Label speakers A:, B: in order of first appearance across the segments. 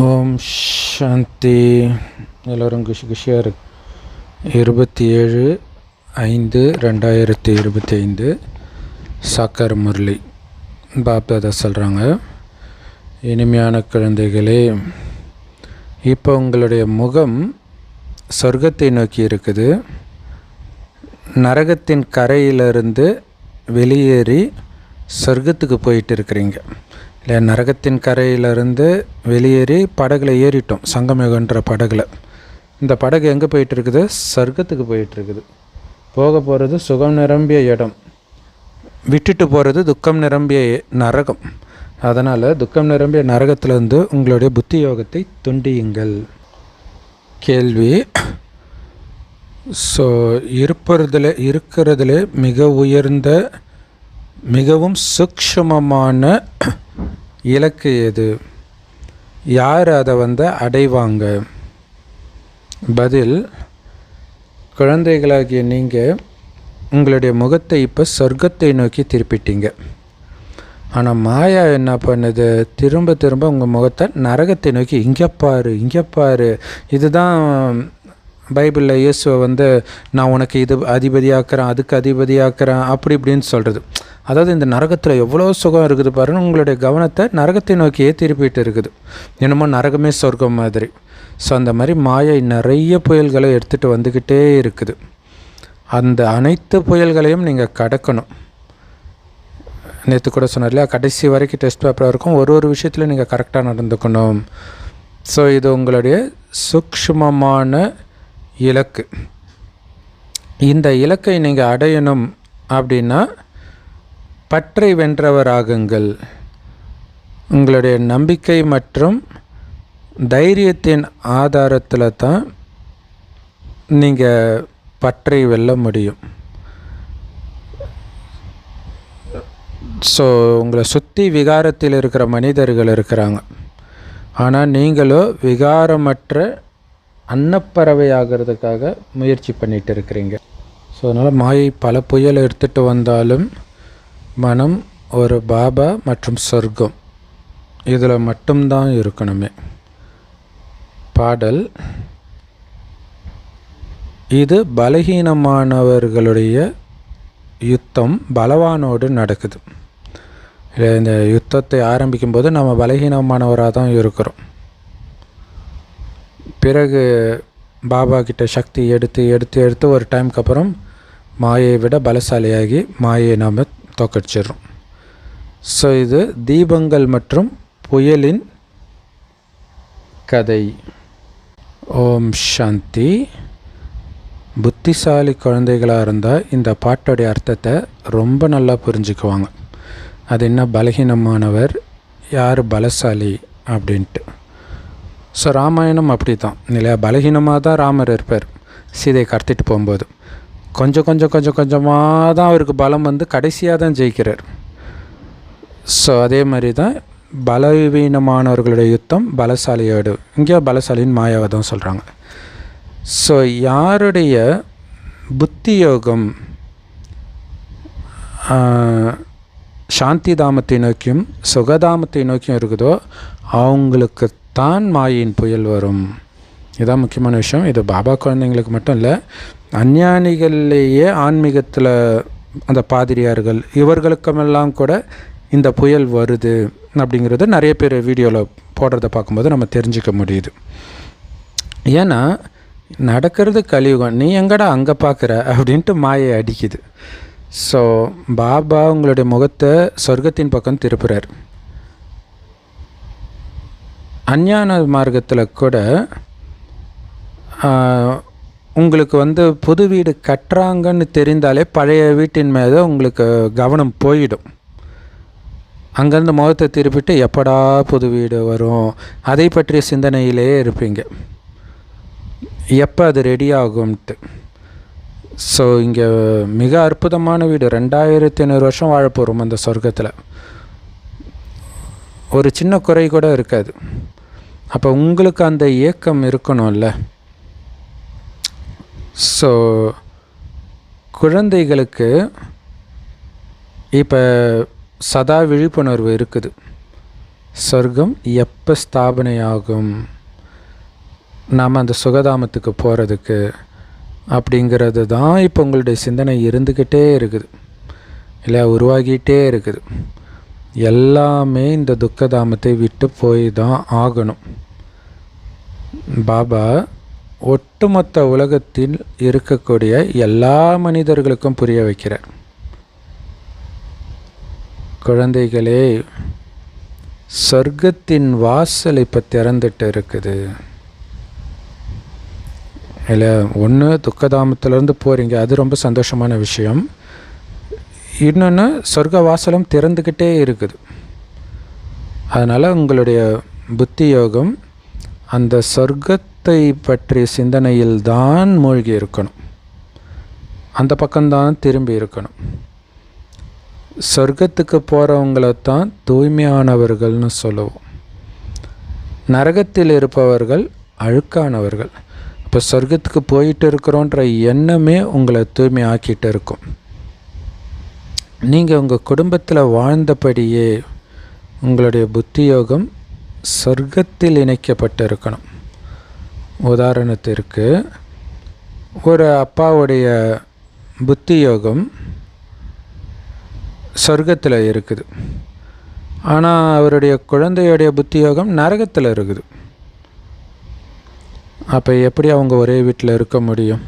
A: ஓம் சாந்தி. எல்லோரும் குஷியாக இருக்கு. 27/5/2025 சாக்கர் முரளி பாப்தாதா சொல்கிறாங்க, இனிமையான குழந்தைகளே, இப்போ உங்களுடைய முகம் சொர்க்கத்தை நோக்கி இருக்குது. நரகத்தின் கரையிலிருந்து வெளியேறி சொர்க்கத்துக்கு போயிட்டு இருக்கிறீங்க. இல்லை, நரகத்தின் கரையிலிருந்து வெளியேறி படகுல ஏறிட்டோம், சங்கமேகன்ற படகுல. இந்த படகு எங்கே போயிட்டுருக்குது? சொர்க்கத்துக்கு போயிட்டுருக்குது. போக போகிறது சுகம் நிரம்பிய இடம், விட்டுட்டு போகிறது துக்கம் நிரம்பிய நரகம். அதனால் துக்கம் நிரம்பிய நரகத்திலேருந்து உங்களுடைய புத்தி யோகத்தை துண்டியுங்கள். கேள்வி: இருக்கிறதுல மிக உயர்ந்த மிகவும் சூக்ஷ்மமான இலக்கு எது? யார் அதை அடைவாங்க? பதில்: குழந்தைகளாகிய நீங்கள் உங்களுடைய முகத்தை இப்போ சொர்க்கத்தை நோக்கி திருப்பிட்டீங்க. ஆனால் மாயா என்ன பண்ணுது? திரும்ப திரும்ப உங்கள் முகத்தை நரகத்தை நோக்கி, இங்கே பாரு. இதுதான் பைபிளில் இயேசுவை நான் உனக்கு இது அதிபதியாக்குறேன், அதுக்கு அதிபதியாக்குறேன், அப்படி இப்படின்னு சொல்கிறது. அதாவது இந்த நரகத்தில் எவ்வளோ சுகம் இருக்குது பாருங்கள். உங்களுடைய கவனத்தை நரகத்தை நோக்கியே திருப்பிட்டு இருக்குது. என்னமோ நரகமே சொர்க்கம் மாதிரி. ஸோ அந்த மாதிரி மாயை நிறைய புயல்களை எடுத்துகிட்டு வந்துக்கிட்டே இருக்குது. அந்த அனைத்து புயல்களையும் நீங்கள் கடக்கணும். நேற்று கூட சொன்னார் இல்லையா, கடைசி வரைக்கும் டெஸ்ட் பேப்பராக இருக்கும், ஒரு விஷயத்தில் நீங்கள் கரெக்டாக நடந்துக்கணும். ஸோ இது உங்களுடைய சூக்ஷ்மமான இலக்கு. இந்த இலக்கை நீங்கள் அடையணும் அப்படின்னா பற்றை வென்றவராகுங்கள். உங்களுடைய நம்பிக்கை மற்றும் தைரியத்தின் ஆதாரத்தில் தான் நீங்கள் பற்றை வெல்ல முடியும். ஸோ உங்களை சுற்றி விகாரத்தில் இருக்கிற மனிதர்கள் இருக்கிறாங்க. ஆனால் நீங்களோ விகாரமற்ற அன்னப்பறவை ஆகிறதுக்காக முயற்சி பண்ணிகிட்டு இருக்கிறீங்க. ஸோ அதனால் மாயை பல புயல் எடுத்துகிட்டு வந்தாலும் மனம் ஒரு பாபா மற்றும் சொர்க்கம் இதில் மட்டும்தான் இருக்கணுமே. பாடல்: இது பலகீனமானவர்களுடைய யுத்தம் பலவானோடு நடக்குது. இந்த யுத்தத்தை ஆரம்பிக்கும்போது நம்ம பலகீனமானவராக தான் இருக்கிறோம். பிறகு பாபா கிட்ட சக்தி எடுத்து ஒரு டைமுக்கு அப்புறம் மாயை விட பலசாலியாகி மாயை நாம் தோக்கடிச்சிடுறோம். ஸோ இது தீபங்கள் மற்றும் புயலின் கதை. ஓம் சாந்தி. புத்திசாலி குழந்தைகளாக இருந்தால் இந்த பாட்டோடைய அர்த்தத்தை ரொம்ப நல்லா புரிஞ்சுக்குவாங்க. அது என்ன, பலகீனமானவர் யார், பலசாலி அப்படின்ட்டு. ஸோ ராமாயணம் அப்படி தான் இல்லையா, பலகீனமாக தான் ராமர் இருப்பார் சீதையை கடத்திட்டு போகும்போது. கொஞ்சமாக தான் அவருக்கு பலம் கடைசியாக தான் ஜெயிக்கிறார். ஸோ அதே மாதிரி தான் பலவீனமானவர்களுடைய யுத்தம் பலசாலியோடு. இங்கே பலசாலின்னு மாயாவை தான் சொல்கிறாங்க. ஸோ யாருடைய புத்தி யோகம் சாந்தி தாமத்தை நோக்கியும் சுகதாமத்தை நோக்கியும் இருக்குதோ அவங்களுக்கு தான் மாயின் புயல் வரும். இதுதான் முக்கியமான விஷயம். இது பாபா குழந்தைங்களுக்கு மட்டும் இல்லை, அஞ்ஞானிகள்லேயே ஆன்மீகத்தில் அந்த பாதிரியார்கள் இவர்களுக்கெல்லாம் கூட இந்த புயல் வருது அப்படிங்கிறது நிறைய பேர் வீடியோவில் போடுறத பார்க்கும்போது நம்ம தெரிஞ்சுக்க முடியுது. ஏன்னா நடக்கிறது கலியுகம், நீ எங்கடா அங்கே பார்க்குற அப்படின்ட்டு மாயை அடிக்குது. ஸோ பாபா உங்களுடைய முகத்தை சொர்க்கத்தின் பக்கம் திருப்புறார். அஞ்ஞான மார்க்கத்தில் கூட உங்களுக்கு புது வீடு கட்டுறாங்கன்னு தெரிந்தாலே பழைய வீட்டின் மேலே உங்களுக்கு கவனம் போயிடும். அங்கேருந்து முகத்தை திருப்பிட்டு எப்படா புது வீடு வரும் அதை பற்றிய சிந்தனையிலே இருப்பீங்க, எப்போ அது ரெடி ஆகும்ட்டு. ஸோ இங்கே மிக அற்புதமான வீடு, 2500 வருஷம் வாழப்போகிறோம் அந்த சொர்க்கத்தில். ஒரு சின்ன குறை கூட இருக்காது. அப்போ உங்களுக்கு அந்த ஏக்கம் இருக்கணும்ல. ஸோ குழந்தைகளுக்கு இப்போ சதா விழிப்புணர்வு இருக்குது. சொர்க்கம் எப்போ ஸ்தாபனையாகும், நாம் அந்த சுகதாமத்துக்கு போகிறதுக்கு அப்படிங்கிறது தான் இப்போ உங்களுடைய சிந்தனை இருந்துக்கிட்டே இருக்குது இல்லையா, உருவாகிட்டே இருக்குது. எல்லாமே இந்த துக்கதாமத்தை விட்டு போய் தான் ஆகணும். பாபா ஒட்டுமொத்த உலகத்தில் இருக்கக்கூடிய எல்லா மனிதர்களுக்கும் புரிய வைக்கிறார். குழந்தைகளே, சொர்க்கத்தின் வாசல் இப்போ திறந்துட்டு இருக்குது இல்லை. ஒன்று துக்கதாமத்திலேருந்து போகிறீங்க, அது ரொம்ப சந்தோஷமான விஷயம். இன்னொன்று சொர்க்க வாசலும் திறந்துக்கிட்டே இருக்குது. அதனால் உங்களுடைய புத்தி யோகம் அந்த சொர்க்கத்தை பற்றிய சிந்தனையில் தான் மூழ்கி இருக்கணும், அந்த பக்கம்தான் திரும்பி இருக்கணும். சொர்க்கத்துக்கு போகிறவங்கள தான் தூய்மையானவர்கள்னு சொல்லுவோம். நரகத்தில் இருப்பவர்கள் அழுக்கானவர்கள். இப்போ சொர்க்கத்துக்கு போயிட்டு இருக்கிறோன்ற எண்ணமே உங்களை தூய்மை ஆக்கிட்டு இருக்கும். நீங்கள் உங்கள் குடும்பத்தில் வாழ்ந்தபடியே உங்களுடைய புத்தி யோகம் சொர்க்கத்தில் இணைக்கப்பட்டு இருக்கணும். உதாரணத்திற்கு, ஒரு அப்பாவுடைய புத்தி யோகம் சொர்க்கத்தில் இருக்குது, ஆனால் அவருடைய குழந்தையுடைய புத்தி யோகம் நரகத்தில் இருக்குது. அப்போ எப்படி அவங்க ஒரே வீட்டில் இருக்க முடியும்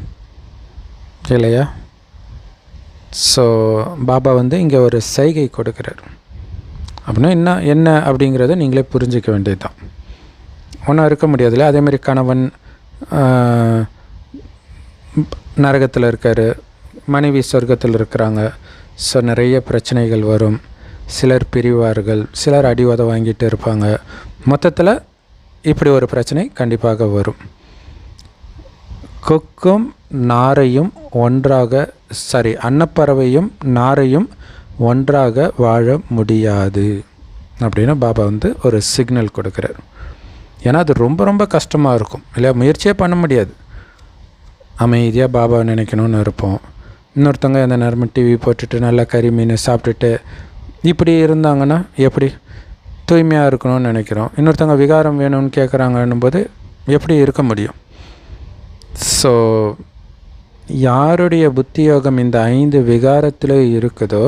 A: இல்லையா? ஸோ பாபா இங்கே ஒரு சைகை கொடுக்குறார். அப்படின்னா என்ன அப்படிங்கிறத நீங்களே புரிஞ்சிக்க வேண்டியது தான். ஒன்றும் இருக்க முடியாதுல்ல. அதேமாதிரி கணவன் நரகத்தில் இருக்கார், மனைவி சொர்க்கத்தில் இருக்கிறாங்க. ஸோ நிறைய பிரச்சனைகள் வரும். சிலர் பிரிவார்கள், சிலர் அடிவாத வாங்கிட்டு இருப்பாங்க. மொத்தத்தில் இப்படி ஒரு பிரச்சனை கண்டிப்பாக வரும். கொக்கும் நாரையும் ஒன்றாக அன்னப்பறவையும் நாரையும் ஒன்றாக வாழ முடியாது அப்படின்னு பாபா ஒரு சிக்னல் கொடுக்குறார். ஏன்னா அது ரொம்ப ரொம்ப கஷ்டமாக இருக்கும் இல்லையா, முயற்சியே பண்ண முடியாது. அமைதியாக பாபாவை நினைக்கணும்னு இருப்போம். இன்னொருத்தவங்க எந்த நேரமும் டிவி போட்டுட்டு நல்லா கறி மீன் சாப்பிட்டுட்டு இப்படி இருந்தாங்கன்னா எப்படி தூய்மையாக இருக்கணும்னு நினைக்கிறோம். இன்னொருத்தவங்க விகாரம் வேணும்னு கேட்குறாங்கன்னும் போது எப்படி இருக்க முடியும்? ஸோ யாருடைய புத்தி யோகம் இந்த 5 விகாரத்தில் இருக்குதோ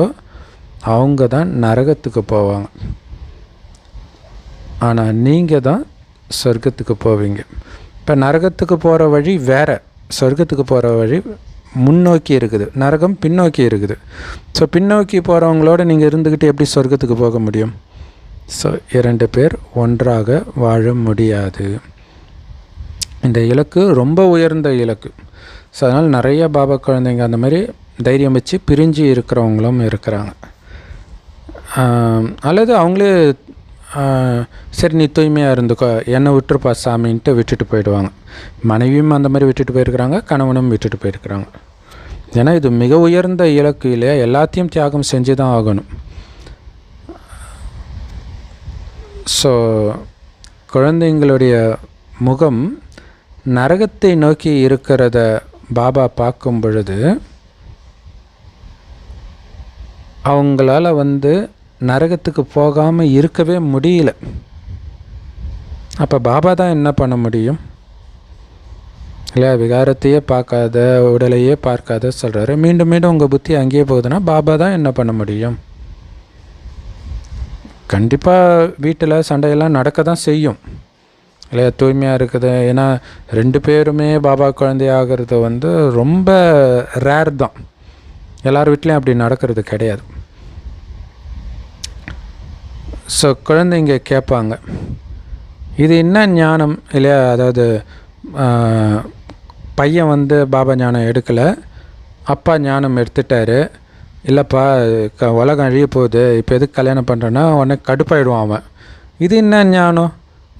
A: அவங்க தான் நரகத்துக்கு போவாங்க. ஆனால் நீங்கள் தான் சொர்க்கத்துக்கு போவீங்க. இப்போ நரகத்துக்கு போகிற வழி வேறு, சொர்க்கத்துக்கு போகிற வழி முன்னோக்கி இருக்குது, நரகம் பின்னோக்கி இருக்குது. ஸோ பின்னோக்கி போகிறவங்களோட நீங்கள் இருந்துக்கிட்டு எப்படி சொர்க்கத்துக்கு போக முடியும்? ஸோ 2 பேர் ஒன்றாக வாழ முடியாது. இந்த இலக்கு ரொம்ப உயர்ந்த இலக்கு. ஸோ அதனால் நிறைய பாபா குழந்தைங்க அந்த மாதிரி தைரியம் வச்சு பிரிஞ்சு இருக்கிறவங்களும் இருக்கிறாங்க. அல்லது அவங்களே சரி நீ தூய்மையாக இருந்துக்கோ, என்னை விட்டுருப்பா சாமின்ட்டு விட்டுட்டு போயிடுவாங்க. மனைவியும் அந்த மாதிரி விட்டுட்டு போயிருக்கிறாங்க, கணவனும் விட்டுட்டு போயிருக்கிறாங்க. ஏன்னா இது மிக உயர்ந்த இலக்கு இல்லையா, எல்லாத்தையும் தியாகம் செஞ்சு தான் ஆகணும். ஸோ குழந்தைங்களுடைய முகம் நரகத்தை நோக்கி இருக்கிறத பாபா பார்க்கும் பொழுது அவங்களால நரகத்துக்கு போகாமல் இருக்கவே முடியல. அப்போ பாபா தான் என்ன பண்ண முடியும் இல்லையா? விகாரத்தையே பார்க்காத, உடலையே பார்க்காத சொல்கிறாரு. மீண்டும் மீண்டும் உங்கள் புத்தி அங்கேயே போகுதுன்னா பாபா தான் என்ன பண்ண முடியும்? கண்டிப்பாக வீட்டில் சண்டையெல்லாம் நடக்க தான் செய்யும் இல்லையா, தூய்மையாக இருக்குது. ஏன்னா 2 பேருமே பாபா குழந்தையாகிறது ரொம்ப ரேர் தான். எல்லார் வீட்லேயும் அப்படி நடக்கிறது கிடையாது. ஸோ குழந்தைங்க கேட்பாங்க, இது என்ன ஞானம் இல்லையா? அதாவது பையன் பாபா ஞானம் எடுக்கலை, அப்பா ஞானம் எடுத்துட்டாரு. இல்லைப்பா உலகம் அழிய போகுது, இப்போ எதுக்கு கல்யாணம் பண்ணுறேன்னா உடனே கடுப்பாயிடுவான் அவன். இது என்ன ஞானம்?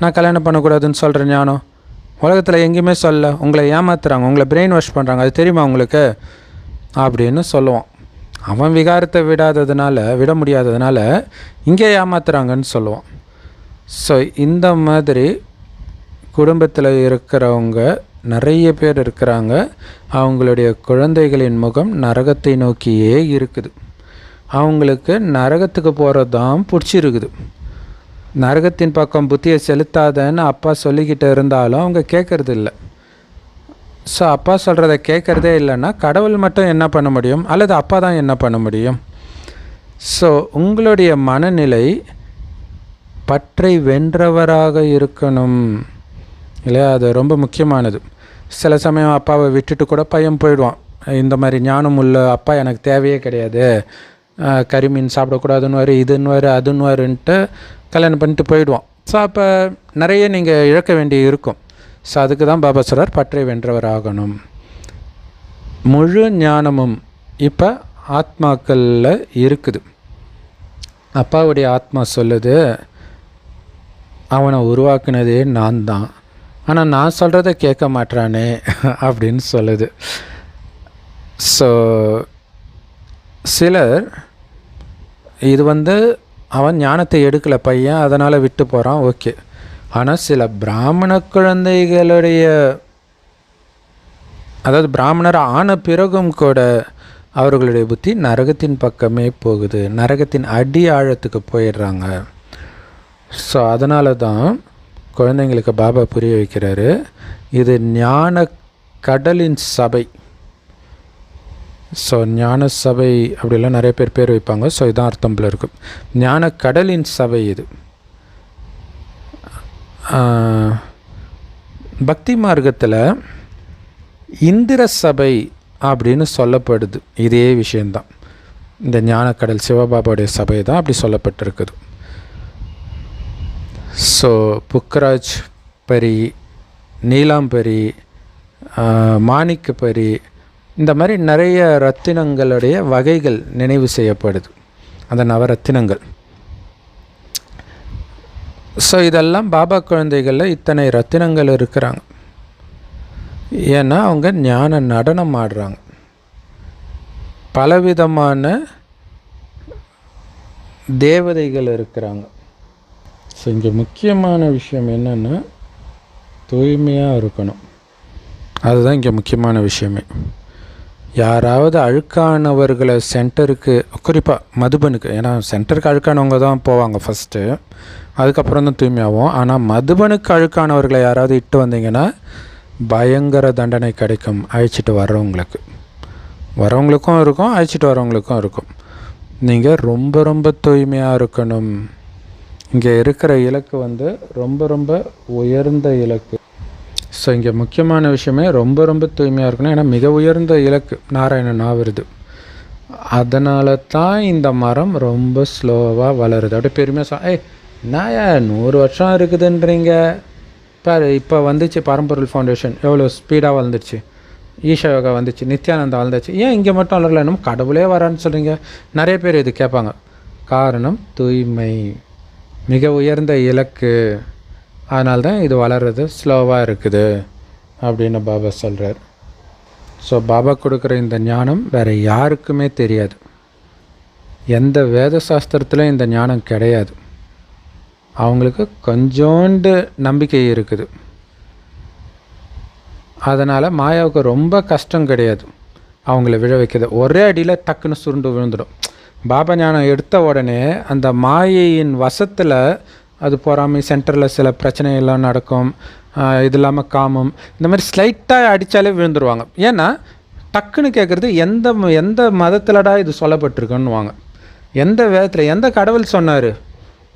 A: நான் கல்யாணம் பண்ணக்கூடாதுன்னு சொல்கிற ஞானம் உலகத்தில் எங்கேயுமே சொல்ல. உங்களை ஏமாத்துறாங்க, உங்களை பிரெயின் வாஷ் பண்ணுறாங்க, அது தெரியுமா உங்களுக்கு அப்படின்னு சொல்லுவான். அவன் விகாரத்தை விட முடியாததுனால இங்கே ஏமாத்துறாங்கன்னு சொல்லுவான். ஸோ இந்த மாதிரி குடும்பத்தில் இருக்கிறவங்க நிறைய பேர் இருக்கிறாங்க. அவங்களுடைய குழந்தைகளின் முகம் நரகத்தை நோக்கியே இருக்குது. அவங்களுக்கு நரகத்துக்கு போகிறது தான் பிடிச்சிருக்குது. நரகத்தின் பக்கம் புத்தியை செலுத்தாதன்னு அப்பா சொல்லிக்கிட்டு இருந்தாலும் அவங்க கேட்குறது இல்லை. ஸோ அப்பா சொல்கிறத கேட்குறதே இல்லைன்னா கடவுள் மட்டும் என்ன பண்ண முடியும், அல்லது அப்பா தான் என்ன பண்ண முடியும்? ஸோ உங்களுடைய மனநிலை பற்றை வென்றவராக இருக்கணும் இல்லையா? அது ரொம்ப முக்கியமானது. சில சமயம் அப்பாவை விட்டுட்டு கூட பையன் போயிடுவான். இந்த மாதிரி ஞானம் உள்ள அப்பா எனக்கு தேவையே கிடையாது, கறிமீன் சாப்பிடக்கூடாதுன்னு இதுன்னு அதுன்னுவாருன்ட்டு கல்யாணம் பண்ணிட்டு போயிடுவான். ஸோ அப்போ நிறைய நீங்கள் இழக்க வேண்டி இருக்கும். ஸோ அதுக்கு தான் பாபா சொல்கிறார், பற்றை வென்றவர் ஆகணும். முழு ஞானமும் இப்போ ஆத்மாக்களில் இருக்குது. அப்பாவுடைய ஆத்மா சொல்லுது, அவனை உருவாக்குனதே நான் தான், ஆனால் நான் சொல்கிறத கேட்க மாட்டானே அப்படின்னு சொல்லுது. ஸோ சிலர் இது அவன் ஞானத்தை எடுக்கலை பையன், அதனால் விட்டு போகிறான், ஓகே. ஆனால் சில பிராமண குழந்தைகளுடைய, அதாவது பிராமணர் ஆன பிறகும் கூட அவர்களுடைய புத்தி நரகத்தின் பக்கமே போகுது, நரகத்தின் அடி ஆழத்துக்கு போயிடுறாங்க. ஸோ அதனால தான் குழந்தைங்களுக்கு பாபா புரிய வைக்கிறாரு, இது ஞான கடலின் சபை. ஸோ ஞான சபை அப்படிலாம் நிறைய பேர் வைப்பாங்க. ஸோ இதுதான் அர்த்தம் போல இருக்கும். ஞான கடலின் சபை இது. பக்தி மார்க்கத்தில் இந்திர சபை அப்படின்னு சொல்லப்படுது. இதே விஷயந்தான், இந்த ஞானக்கடல் சிவபாபாவுடைய சபை தான் அப்படி சொல்லப்பட்டிருக்குது. ஸோ புக்கராஜ் பரி, நீலாம்பரி, மாணிக்கப்பரி, இந்த மாதிரி நிறைய ரத்தினங்களுடைய வகைகள் நினைவு செய்யப்படுது, அந்த நவரத்தினங்கள். ஸோ இதெல்லாம் பாபா குழந்தைகளில் இத்தனை ரத்தினங்கள் இருக்கிறாங்க. ஏன்னா அவங்க ஞான நடனம் ஆடுறாங்க. பலவிதமான தேவதைகள் இருக்கிறாங்க. ஸோ இங்கே முக்கியமான விஷயம் என்னென்னா தூய்மையாக இருக்கணும். அதுதான் இங்கே முக்கியமான விஷயமே. யாராவது அழுக்கானவர்களை சென்டருக்கு, குறிப்பாக மதுபனுக்கு, ஏன்னா சென்டருக்கு அழுக்கானவங்க தான் போவாங்க ஃபஸ்ட்டு, அதுக்கப்புறம் தான் தூய்மையாகும். ஆனால் மதுபனுக்கு அழுக்கானவர்களை யாராவது இட்டு வந்தீங்கன்னா பயங்கர தண்டனை கிடைக்கும். அழைச்சிட்டு வரவங்களுக்கும் இருக்கும், அழைச்சிட்டு வரவங்களுக்கும் இருக்கும். நீங்கள் ரொம்ப ரொம்ப தூய்மையாக இருக்கணும். இங்கே இருக்கிற இலக்கு ரொம்ப ரொம்ப உயர்ந்த இலக்கு. ஸோ இங்கே முக்கியமான விஷயமே ரொம்ப ரொம்ப தூய்மையாக இருக்கணும். ஏன்னா மிக உயர்ந்த இலக்கு நாராயணன் ஆவருது. அதனால தான் இந்த மரம் ரொம்ப ஸ்லோவாக வளருது. அப்படியே பெருமையாக நாயா 100 வருஷம் இருக்குதுன்றீங்க பாரு, இப்போ வந்துச்சு பரம்பொருள் ஃபவுண்டேஷன், எவ்வளோ ஸ்பீடாக வளர்ந்துச்சு, ஈஷா யோகா வந்துச்சு, நித்யானந்தா வளர்ந்துச்சு, ஏன் இங்கே மட்டும் வளரல, இன்னும் கடவுளே வரான்னு சொல்கிறீங்க. நிறைய பேர் இது கேட்பாங்க. காரணம் தூய்மை, மிக உயர்ந்த இலக்கு, அதனால தான் இது வளர்கிறது ஸ்லோவாக இருக்குது அப்படின்னு பாபா சொல்கிறார். ஸோ பாபா கொடுக்குற இந்த ஞானம் வேறு யாருக்குமே தெரியாது. எந்த வேத சாஸ்திரத்திலும் இந்த ஞானம் கிடையாது. அவங்களுக்கு கொஞ்சோண்டு நம்பிக்கை இருக்குது. அதனால் மாயாவுக்கு ரொம்ப கஷ்டம் கிடையாது அவங்கள விழ வைக்கிறது. ஒரே அடியில் டக்குன்னு சுருண்டு விழுந்துடும். பாபா ஞானம் எடுத்த உடனே அந்த மாயையின் வசத்தில் அது பொறாமை, சென்டரில் சில பிரச்சனைகள்லாம் நடக்கும். இது இல்லாமல் காமம், இந்த மாதிரி ஸ்லைட்டாக அடித்தாலே விழுந்துருவாங்க. ஏன்னா டக்குன்னு கேட்குறது எந்த மதத்திலடா இது சொல்லப்பட்டிருக்குன்னுவாங்க, எந்த வேதத்தில், எந்த கடவுள் சொன்னார்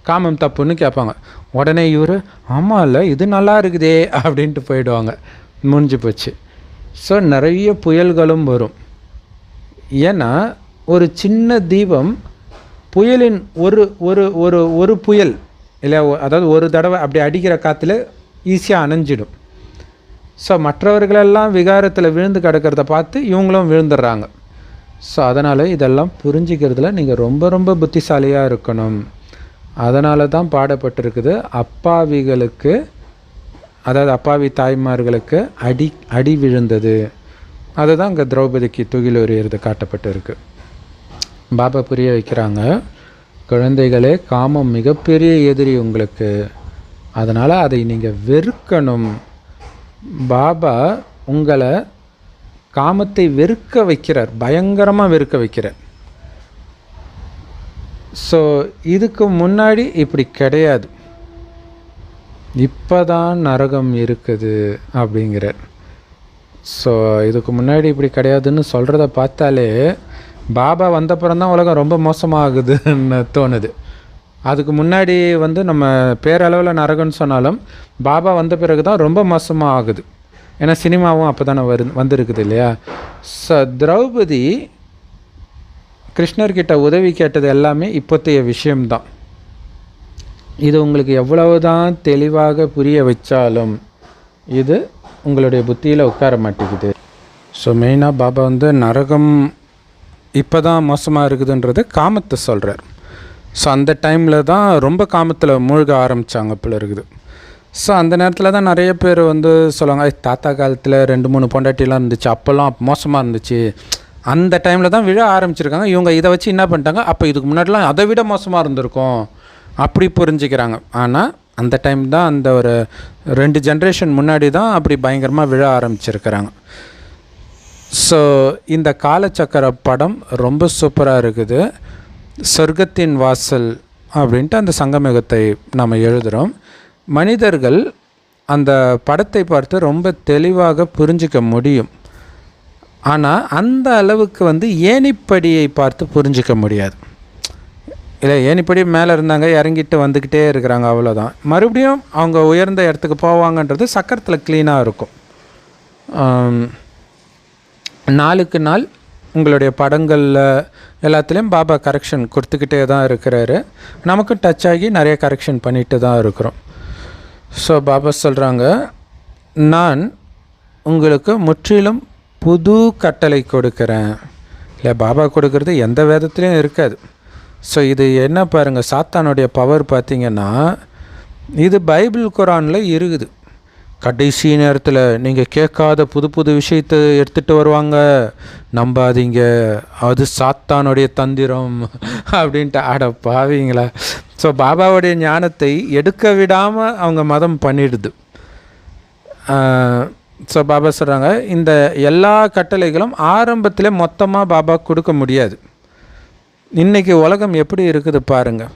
A: காமம் தப்புன்னு கேட்பாங்க. உடனே இவர் ஆமாம் இல்லை இது நல்லா இருக்குதே அப்படின்ட்டு போயிடுவாங்க. முடிஞ்சு போச்சு. ஸோ நிறைய புயல்களும் வரும். ஏன்னா ஒரு சின்ன தீபம் புயலின் ஒரு புயல் இல்லை, அதாவது ஒரு தடவை அப்படி அடிக்கிற காற்றுல ஈஸியாக அணைஞ்சிடும். ஸோ மற்றவர்களெல்லாம் விகாரத்தில் விழுந்து கிடக்கிறத பார்த்து இவங்களும் விழுந்துடுறாங்க. ஸோ அதனால் இதெல்லாம் புரிஞ்சிக்கிறதுல நீங்கள் ரொம்ப ரொம்ப புத்திசாலியாக இருக்கணும். அதனால தான் பாடப்பட்டிருக்குது அப்பாவிகளுக்கு, அதாவது அப்பாவி தாய்மார்களுக்கு அடி விழுந்தது. அதுதான் இங்கே திரௌபதிக்கு துகில் உரியது காட்டப்பட்டிருக்கு. பாபா புரிய வைக்கிறாங்க, குழந்தைகளே காமம் மிகப்பெரிய எதிரி உங்களுக்கு, அதனால் அதை நீங்கள் வெறுக்கணும். பாபா உங்களை காமத்தை வெறுக்க வைக்கிறார், பயங்கரமாக வெறுக்க வைக்கிறார். ஸோ இதுக்கு முன்னாடி இப்படி கிடையாது. இப்போ தான் நரகம் இருக்குது அப்படிங்கிறார். ஸோ இதுக்கு முன்னாடி இப்படி கிடையாதுன்னு சொல்கிறத பார்த்தாலே பாபா வந்தப்புறம் தான் உலகம் ரொம்ப மோசமாகுதுன்னு தோணுது. அதுக்கு முன்னாடி நம்ம பேரளவில் நரகம்னு சொன்னாலும் பாபா வந்த பிறகு தான் ரொம்ப மோசமாக ஆகுது. ஏன்னா சினிமாவும் அப்போ தானே வந்திருக்குது இல்லையா. ஸோ திரௌபதி கிருஷ்ணர்கிட்ட உதவி கேட்டது எல்லாமே இப்போத்தைய விஷயம்தான். இது உங்களுக்கு எவ்வளவு தான் தெளிவாக புரிய வச்சாலும் இது உங்களுடைய புத்தியில் உட்கார மாட்டேங்குது. ஸோ மெயினாக பாபா நரகம் இப்போ தான் மோசமாக இருக்குதுன்றது காமத்தை சொல்கிறார். ஸோ அந்த டைமில் தான் ரொம்ப காமத்தில் மூழ்க ஆரம்பித்தாங்க போல இருக்குது. ஸோ அந்த நேரத்தில் தான் நிறைய பேர் சொல்லுவாங்க, தாத்தா காலத்தில் 2-3 பொண்டாட்டிலாம் இருந்துச்சு, அப்போல்லாம் மோசமாக இருந்துச்சு, அந்த டைமில் தான் விழ ஆரம்பிச்சிருக்காங்க. இவங்க இதை வச்சு என்ன பண்ணிட்டாங்க, அப்போ இதுக்கு முன்னாடிலாம் அதை விட மோசமாக இருந்திருக்கும் அப்படி புரிஞ்சுக்கிறாங்க. ஆனால் அந்த டைம் தான் அந்த ஒரு 2 ஜென்ரேஷன் முன்னாடி தான் அப்படி பயங்கரமாக விழ ஆரம்பிச்சிருக்கிறாங்க. ஸோ இந்த காலச்சக்கர படம் ரொம்ப சூப்பராக இருக்குது. சொர்க்கத்தின் வாசல் அப்படின்ட்டு அந்த சங்கமயுகத்தை நாம் எழுதுகிறோம். மனிதர்கள் அந்த படத்தை பார்த்து ரொம்ப தெளிவாக புரிஞ்சிக்க முடியும். ஆனால் அந்த அளவுக்கு ஏணிப்படியை பார்த்து புரிஞ்சிக்க முடியாது. இல்லை, ஏணிப்படி மேலே இருந்தாங்க, இறங்கிட்டு வந்துக்கிட்டே இருக்கிறாங்க, அவ்வளோதான். மறுபடியும் அவங்க உயர்ந்த இடத்துக்கு போவாங்கன்றது சக்கரத்தில் க்ளீனாக இருக்கும். நாளுக்கு நாள் உங்களுடைய படங்களில் எல்லாத்துலேயும் பாபா கரெக்ஷன் கொடுத்துக்கிட்டே தான் இருக்கிறாரு. நமக்கும் டச் ஆகி நிறைய கரெக்ஷன் பண்ணிட்டு தான் இருக்கிறோம். ஸோ பாபா சொல்கிறாங்க, நான் உங்களுக்கு முற்றிலும் புது கட்டளை கொடுக்குறேன். இல்லை, பாபா கொடுக்கறது எந்த வேதத்துலேயும் இருக்காது. ஸோ இது என்ன பாருங்கள், சாத்தானுடைய பவர் பார்த்திங்கன்னா இது பைபிள் குரானில் இருக்குது. கடைசி நேரத்தில் நீங்கள் கேட்காத புது புது விஷயத்தை எடுத்துகிட்டு வருவாங்க, நம்பாதீங்க, அது சாத்தானுடைய தந்திரம் அப்படின்ட்டு. ஆட பாவீங்களா. ஸோ பாபாவுடைய ஞானத்தை எடுக்க விடாமல் அவங்க மதம் பண்ணிடுது. ஸோ பாபா சொல்கிறாங்க, இந்த எல்லா கட்டளைகளும் ஆரம்பத்திலே மொத்தமாக பாபா கொடுக்க முடியாது. இன்றைக்கி உலகம் எப்படி இருக்குது பாருங்கள்,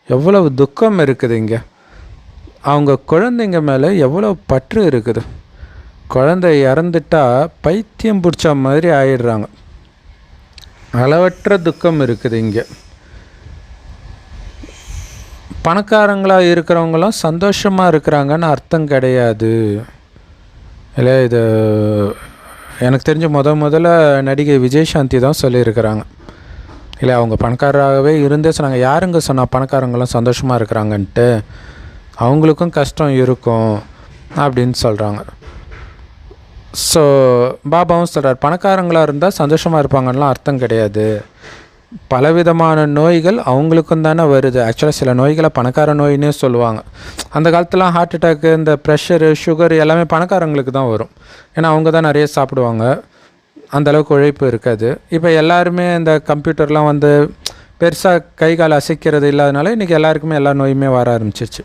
A: எவ்வளவு துக்கம் இருக்குது. இங்கே அவங்க குழந்தைங்க மேலே எவ்வளோ பற்று இருக்குது. குழந்தை இறந்துட்டா பைத்தியம் பிடிச்ச மாதிரி ஆயிடுறாங்க. அளவற்ற துக்கம் இருக்குது இங்கே. பணக்காரங்களாக இருக்கிறவங்களாம் சந்தோஷமாக இருக்கிறாங்கன்னு அர்த்தம் கிடையாது. இல்லை, இது எனக்கு தெரிஞ்ச முதல்ல நடிகை விஜயசாந்தி தான் சொல்லியிருக்கிறாங்க. இல்லை, அவங்க பணக்காரராகவே இருந்தே சொன்னாங்க. யாருங்க சொன்னால் பணக்காரங்களாம் சந்தோஷமாக இருக்கிறாங்கன்ட்டு? அவங்களுக்கும் கஷ்டம் இருக்கும் அப்படின்னு சொல்கிறாங்க. ஸோ பாபாவும் சொல்கிறார், பணக்காரங்களாக இருந்தால் சந்தோஷமாக இருப்பாங்கலாம் அர்த்தம் கிடையாது. பலவிதமான நோய்கள் அவங்களுக்கும் தானே வருது. ஆக்சுவலாக சில நோய்களை பணக்கார நோயின்னே சொல்லுவாங்க. அந்த காலத்துலாம் ஹார்ட் அட்டாக்கு, இந்த ப்ரெஷரு, சுகர் எல்லாமே பணக்காரங்களுக்கு தான் வரும். ஏன்னா அவங்க தான் நிறைய சாப்பிடுவாங்க, அந்தளவுக்கு உழைப்பு இருக்காது. இப்போ எல்லாருமே இந்த கம்ப்யூட்டர்லாம் பெருசாக கை கால் அசைக்கிறது இல்லாதனால இன்றைக்கி எல்லாருக்குமே எல்லா நோயுமே வர ஆரம்பிச்சிச்சு.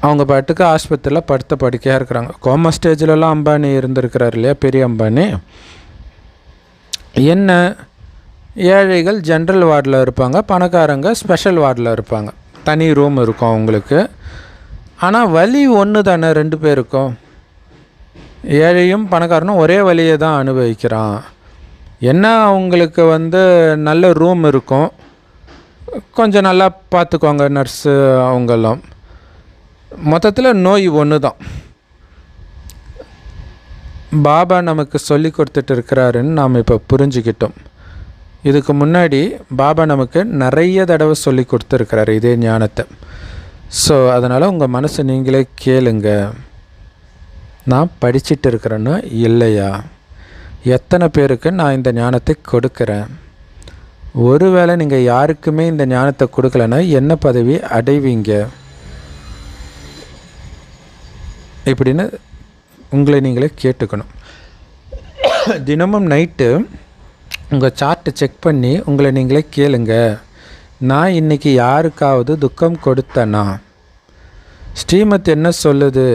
A: அவங்க பாட்டுக்கு ஆஸ்பத்திரியில் படுத்த படுக்கையாக இருக்கிறாங்க. கோமா ஸ்டேஜிலலாம் அம்பானி இருந்திருக்கிறார் இல்லையா, பெரிய அம்பானி. என்ன, ஏழைகள் ஜென்ரல் வார்டில் இருப்பாங்க, பணக்காரங்க ஸ்பெஷல் வார்டில் இருப்பாங்க. தனி ரூம் இருக்கும் அவங்களுக்கு. ஆனால் வலி ஒன்று தானே 2 பேருக்கும். ஏழையும் பணக்காரனும் ஒரே வலியை தான் அனுபவிக்கிறான். என்ன, அவங்களுக்கு நல்ல ரூம் இருக்கும், கொஞ்சம் நல்லா பார்த்துக்குவாங்க நர்ஸு, அவங்கெல்லாம். மொத்தத்தில் நோய் ஒன்று தான். பாபா நமக்கு சொல்லி கொடுத்துட்டு இருக்கிறாருன்னு நாம் இப்போ புரிஞ்சுக்கிட்டோம். இதுக்கு முன்னாடி பாபா நமக்கு நிறைய தடவை சொல்லி கொடுத்துருக்கிறாரு இதே ஞானத்தை. ஸோ அதனால் உங்கள் மனசை நீங்களே கேளுங்க, நான் படிச்சுட்டு இருக்கிறேன்னா இல்லையா, எத்தனை பேருக்கு நான் இந்த ஞானத்தை கொடுக்குறேன், ஒருவேளை நீங்கள் யாருக்குமே இந்த ஞானத்தை கொடுக்கலன்னா என்ன பதவி அடைவீங்க, இப்படின்னு உங்களை நீங்களே கேட்டுக்கணும். தினமும் நைட்டு உங்கள் சார்ட்டை செக் பண்ணி உங்களை நீங்களே கேளுங்க, நான் இன்றைக்கி யாருக்காவது துக்கம் கொடுத்தேனா? ஸ்ரீமத் என்ன சொல்லுது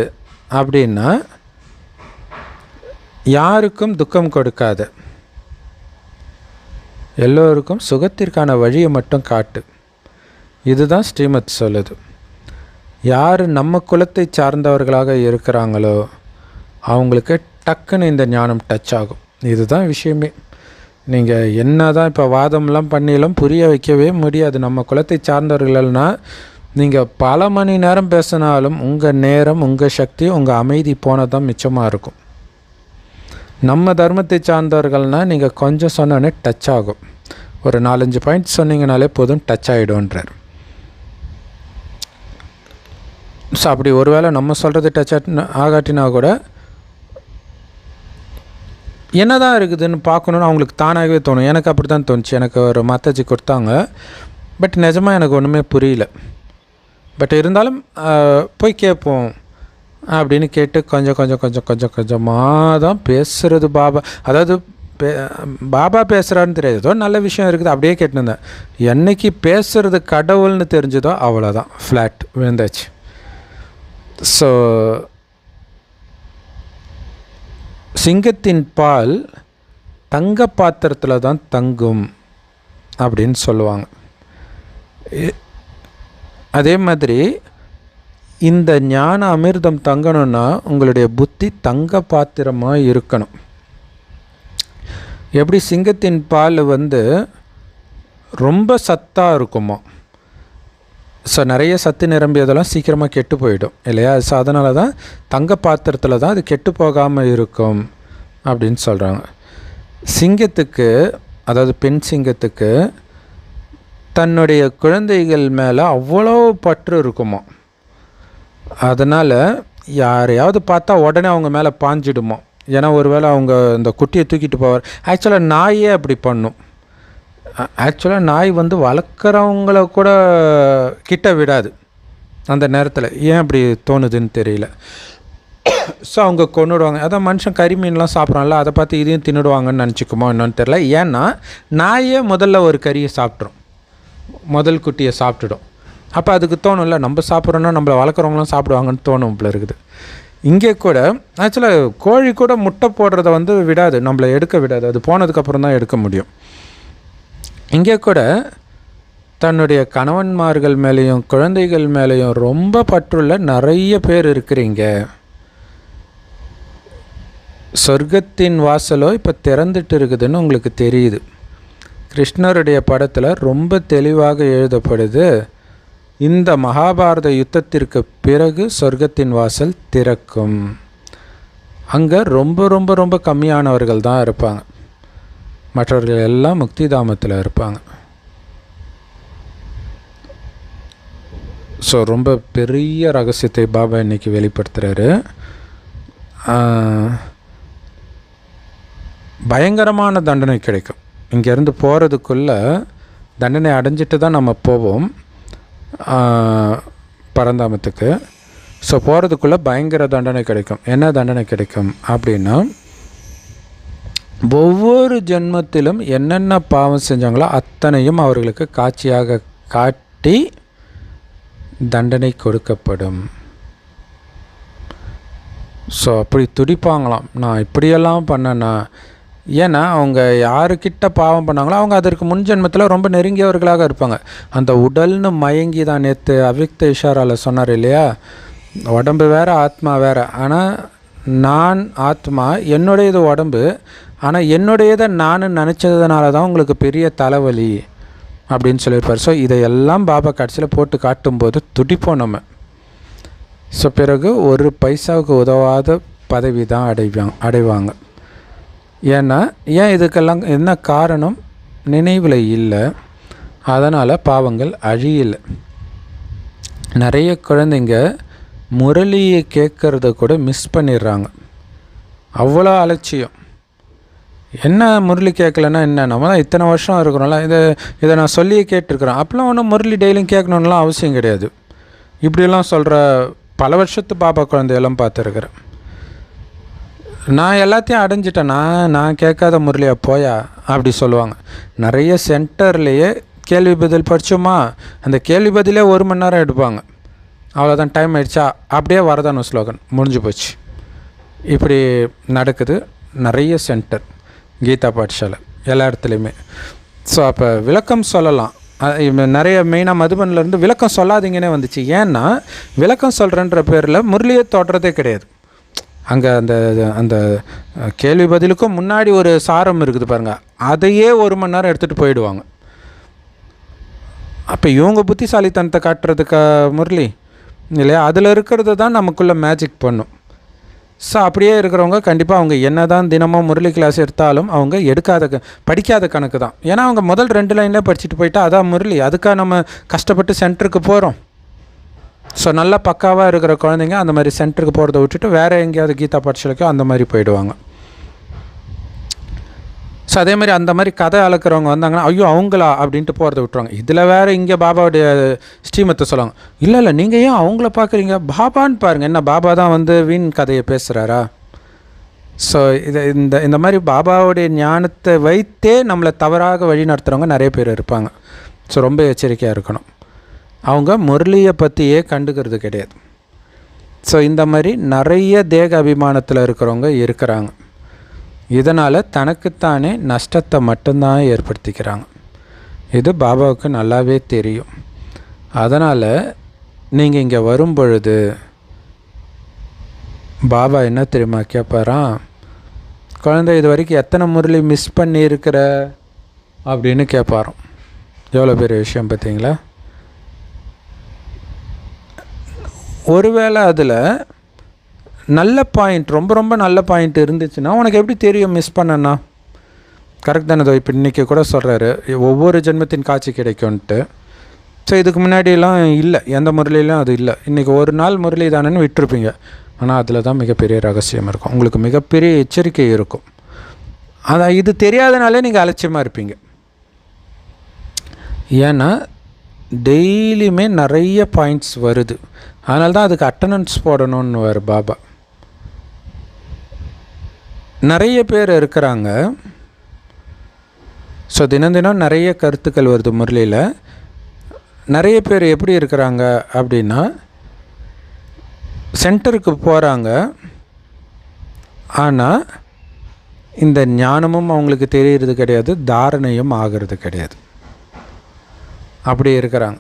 A: அப்படின்னா, யாருக்கும் துக்கம் கொடுக்காத, எல்லோருக்கும் சுகத்திற்கான வழியை மட்டும் காட்டு. இதுதான் ஸ்ரீமத் சொல்லுது. யார் நம்ம குலத்தை சார்ந்தவர்களாக இருக்கிறாங்களோ அவங்களுக்கு டக்குன்னு இந்த ஞானம் டச் ஆகும். இதுதான் விஷயமே. நீங்கள் என்ன தான் இப்போ வாதம்லாம் பண்ணிலாம் புரிய வைக்கவே முடியாது. நம்ம குலத்தை சார்ந்தவர்கள்னா நீங்கள் பல மணி நேரம் பேசினாலும் உங்கள் நேரம், உங்கள் சக்தி, உங்கள் அமைதி போனதான் மிச்சமாக இருக்கும். நம்ம தர்மத்தை சார்ந்தவர்கள்னால் நீங்கள் கொஞ்சம் சொன்னோன்னே டச் ஆகும். ஒரு 4-5 பாயிண்ட் சொன்னீங்கனாலே போதும், டச் ஆகிடும்ன்றார். ஸோ அப்படி ஒரு வேளை நம்ம சொல்கிறது டச் ஆகாட்டினா கூட என்ன தான் இருக்குதுன்னு பார்க்கணுன்னு அவங்களுக்கு தானாகவே தோணும். எனக்கு அப்படி தான் தோணுச்சு. எனக்கு ஒரு மத்தஜி கொடுத்தாங்க, பட் நிஜமாக எனக்கு ஒன்றுமே புரியல. பட் இருந்தாலும் போய் கேட்போம் அப்படின்னு கேட்டு கொஞ்சமாக தான் பேசுகிறது பாபா. அதாவது பாபா பேசுகிறான்னு தெரியாது, ஏதோ நல்ல விஷயம் இருக்குது அப்படியே கேட்டுருந்தேன். என்னைக்கு பேசுகிறது கடவுள்னு தெரிஞ்சதோ அவ்வளோதான், ஃப்ளாட் விழுந்தாச்சு. ஸோ சிங்கத்தின் பால் தங்க பாத்திரத்தில் தான் தங்கும் அப்படின்னு சொல்லுவாங்க. அதே மாதிரி இந்த ஞான அமிர்தம் தங்கணும்னா உங்களுடைய புத்தி தங்க பாத்திரமாக இருக்கணும். எப்படி சிங்கத்தின் பால் ரொம்ப சத்தாக இருக்குமா, ஸோ நிறைய சத்து நிரம்பியதெல்லாம் சீக்கிரமாக கெட்டு போயிடும் இல்லையா? ஸோ அதனால தான் தங்க பாத்திரத்தில் தான் அது கெட்டு போகாமல் இருக்கும் அப்படின்னு சொல்கிறாங்க. சிங்கத்துக்கு, அதாவது பெண் சிங்கத்துக்கு தன்னுடைய குழந்தைகள் மேலே அவ்வளோ பற்று இருக்குமா. அதனால் யாரையாவது பார்த்தா உடனே அவங்க மேலே பாஞ்சிடுமா. ஏன்னா ஒரு வேளை அவங்க இந்த குட்டியை தூக்கிட்டு போவார். ஆக்சுவலாக நாயே அப்படி பண்ணும். ஆக்சுவலாக நாய் வளர்க்குறவங்கள கூட கிட்ட விடாது அந்த நேரத்தில். ஏன் அப்படி தோணுதுன்னு தெரியல. ஸோ அவங்க கொண்டுடுவாங்க. அதான் மனுஷன் கறி மீன்லாம் சாப்பிட்றான்ல, அதை பார்த்து இதையும் தின்னுடுவாங்கன்னு நினச்சிக்குமோ என்னன்னு தெரியல. ஏன்னா நாயே முதல்ல ஒரு கறியை சாப்பிட்ரும், முதல் குட்டியை சாப்பிட்டுடும். அப்போ அதுக்கு தோணும்ல, நம்ம சாப்பிட்றோன்னா நம்மளை வளர்க்குறவங்களாம் சாப்பிடுவாங்கன்னு தோணும் இப்படி இருக்குது. இங்கே கூட ஆக்சுவலாக கோழி கூட முட்டை போடுறத விடாது, நம்மளை எடுக்க விடாது. அது போனதுக்கப்புறம் தான் எடுக்க முடியும். இங்கே கூட தன்னுடைய கணவன்மார்கள் மேலேயும் குழந்தைகள் மேலேயும் ரொம்ப பற்றுள்ள நிறைய பேர் இருக்கிறீங்க. சொர்க்கத்தின் வாசலோ இப்போ திறந்துட்டு இருக்குதுன்னு உங்களுக்கு தெரியுது. கிருஷ்ணருடைய படத்தில் ரொம்ப தெளிவாக எழுதப்படுது, இந்த மகாபாரத யுத்தத்திற்கு பிறகு சொர்க்கத்தின் வாசல் திறக்கும். அங்கே ரொம்ப ரொம்ப ரொம்ப கம்மியானவர்கள் தான் இருப்பாங்க, மற்றவர்கள் எல்லாம் முக்தி தாமத்தில் இருப்பாங்க. ஸோ ரொம்ப பெரிய ரகசியத்தை பாபா இன்றைக்கி வெளிப்படுத்துகிறாரு. பயங்கரமான தண்டனை கிடைக்கும். இங்கேருந்து போகிறதுக்குள்ளே தண்டனை அடைஞ்சிட்டு தான் நம்ம போவோம் பரந்தாமத்துக்கு. ஸோ போகிறதுக்குள்ளே பயங்கர தண்டனை கிடைக்கும். என்ன தண்டனை கிடைக்கும் அப்படின்னா, ஒவ்வொரு ஜென்மத்திலும் என்னென்ன பாவம் செஞ்சாங்களோ அத்தனையும் அவர்களுக்கு காட்சியாக காட்டி தண்டனை கொடுக்கப்படும். ஸோ அப்படி துடிப்பாங்களாம், நான் இப்படியெல்லாம் பண்ணேன்னா. ஏன்னா அவங்க யாருக்கிட்ட பாவம் பண்ணாங்களோ அவங்க அதற்கு முன் ஜென்மத்தில் ரொம்ப நெருங்கியவர்களாக இருப்பாங்க. அந்த உடல்னு மயங்கி தான் நேற்று அவ்யக்த இஷாராவில் சொன்னார் இல்லையா, உடம்பு வேறு ஆத்மா வேறு. ஆனால் நான் ஆத்மா, என்னுடையது உடம்பு. ஆனால் என்னுடையதை நான் நினச்சதுனால தான் உங்களுக்கு பெரிய தலைவலி அப்படின்னு சொல்லியிருப்பார். ஸோ இதையெல்லாம் பாபா கடைசியில் போட்டு காட்டும்போது துடிப்போம் நம்ம. ஸோ பிறகு ஒரு பைசாவுக்கு உதவாத பதவி தான் அடைவாங்க. ஏன் இதுக்கெல்லாம் என்ன காரணம்? நினைவில் இல்லை, அதனால் பாவங்கள் அழியலை. நிறைய குழந்தைங்க முரளியை கேட்குறத கூட மிஸ் பண்ணிடுறாங்க, அவ்வளோ அலட்சியம். என்ன முரளி கேட்கலன்னா என்ன, நம்ம தான் இத்தனை வருஷம் இருக்கிறோம்ல, இதை நான் சொல்லியே கேட்டிருக்கிறேன். அப்போலாம் ஒன்றும் முரளி டெய்லியும் கேட்கணுன்னுலாம் அவசியம் கிடையாது. இப்படிலாம் சொல்கிற பல வருஷத்து பாப்பா குழந்தையெல்லாம் பார்த்துருக்குறேன். நான் எல்லாத்தையும் அடைஞ்சிட்டேன், நான் கேட்காத முரளியா போயா அப்படி சொல்லுவாங்க. நிறைய சென்டர்லேயே கேள்வி பதில் படித்தோமா, அந்த கேள்வி பதிலே 1 மணி நேரம் எடுப்பாங்க. அவ்வளோதான், டைம் ஆயிடுச்சா, அப்படியே வரதான ஸ்லோகன் முடிஞ்சு போச்சு. இப்படி நடக்குது நிறைய சென்டர், கீதா பாட்சாலை எல்லா இடத்துலையுமே. ஸோ அப்போ விளக்கம் சொல்லலாம், நிறைய மெயினாக மதுபன்லேருந்து விளக்கம் சொல்லாதீங்கன்னே வந்துச்சு. ஏன்னா விளக்கம் சொல்கிறேன்ற பேரில் முரளியை தொடுறதே கிடையாது. அங்கே அந்த அந்த கேள்வி பதிலுக்கும் முன்னாடி ஒரு சாரம் இருக்குது பாருங்கள், அதையே 1 மணி நேரம் எடுத்துகிட்டு போயிடுவாங்க. அப்போ இவங்க புத்திசாலித்தனத்தை காட்டுறதுக்கு முரளி இல்லையா, அதில் இருக்கிறது தான் நமக்குள்ளே மேஜிக் பண்ணும். ஸோ அப்படியே இருக்கிறவங்க கண்டிப்பாக அவங்க என்ன தான் தினமும் முரளி கிளாஸ் எடுத்தாலும் அவங்க படிக்காத கணக்கு தான். ஏன்னா அவங்க முதல் 2 லைனில் படிச்சுட்டு போயிட்டா அதான் முரளி. அதுக்காக நம்ம கஷ்டப்பட்டு சென்டருக்கு போகிறோம். ஸோ நல்லா பக்காவாக இருக்கிற குழந்தைங்க அந்த மாதிரி சென்டருக்கு போகிறத விட்டுட்டு வேறு எங்கேயாவது கீதா பாடசாலைக்கோ அந்த மாதிரி போயிடுவாங்க. ஸோ அதே மாதிரி அந்த மாதிரி கதை அளக்கிறவங்க வந்தாங்கன்னா ஐயோ அவங்களா அப்படின்ட்டு போகிறத விட்டுருவாங்க. இதில் வேறு இங்கே பாபாவுடைய ஸ்ரீமத்தை சொல்லுவாங்க, இல்லை நீங்கள் ஏன் அவங்கள பார்க்குறீங்க, பாபான்னு பாருங்கள், என்ன பாபா தான் வீண் கதையை பேசுகிறாரா? ஸோ இந்த மாதிரி பாபாவுடைய ஞானத்தை வைத்தே நம்மளை தவறாக வழி நடத்துகிறவங்க நிறைய பேர் இருப்பாங்க. ஸோ ரொம்ப எச்சரிக்கையாக இருக்கணும். அவங்க முரளியை பற்றியே கண்டுக்கிறது கிடையாது. ஸோ இந்த மாதிரி நிறைய தேக அபிமானத்தில் இருக்கிறவங்க இருக்கிறாங்க. இதனால் தனக்குத்தானே நஷ்டத்தை மட்டும்தான் ஏற்படுத்திக்கிறாங்க. இது பாபாவுக்கு நல்லாவே தெரியும். அதனால் நீங்கள் இங்கே வரும் பொழுது பாபா என்ன தெரியுமா கேட்பாராம், குழந்தை இது வரைக்கும் எத்தனை முரளி மிஸ் பண்ணியிருக்கிற அப்படின்னு கேட்பாராம். எவ்வளோ பெரிய விஷயம் பார்த்தீங்களா? ஒருவேளை அதில் நல்ல பாயிண்ட், ரொம்ப ரொம்ப நல்ல பாயிண்ட் இருந்துச்சுன்னா உனக்கு எப்படி தெரியும் மிஸ் பண்ணனா? கரெக்ட் தானே? இப்போ இன்றைக்கி கூட சொல்கிறாரு ஒவ்வொரு ஜென்மத்தின் காட்சி கிடைக்கும்ன்ட்டு. ஸோ இதுக்கு முன்னாடியெல்லாம் இல்லை, எந்த முரளியிலும் அது இல்லை. இன்றைக்கி ஒரு நாள் முரளி தானேன்னு விட்டுருப்பீங்க. ஆனால் அதில் தான் மிகப்பெரிய ரகசியம் இருக்கும், உங்களுக்கு மிகப்பெரிய எச்சரிக்கை இருக்கும். அதான் இது தெரியாதனாலே நீங்கள் அலட்சியமாக இருப்பீங்க. ஏன்னா டெய்லியுமே நிறைய பாயிண்ட்ஸ் வருது. அதனால தான் அதுக்கு அட்டண்டன்ஸ் போடணும்னு வர பாபா. நிறைய பேர் இருக்கிறாங்க. ஸோ தினம் தினம் நிறைய கருத்துக்கள் வருது முரளியில். நிறைய பேர் எப்படி இருக்கிறாங்க அப்படின்னா சென்டருக்கு போகிறாங்க, ஆனால் இந்த ஞானமும் அவங்களுக்கு தெரிகிறது கிடையாது, தாரணையும் ஆகிறது கிடையாது. அப்படி இருக்கிறாங்க.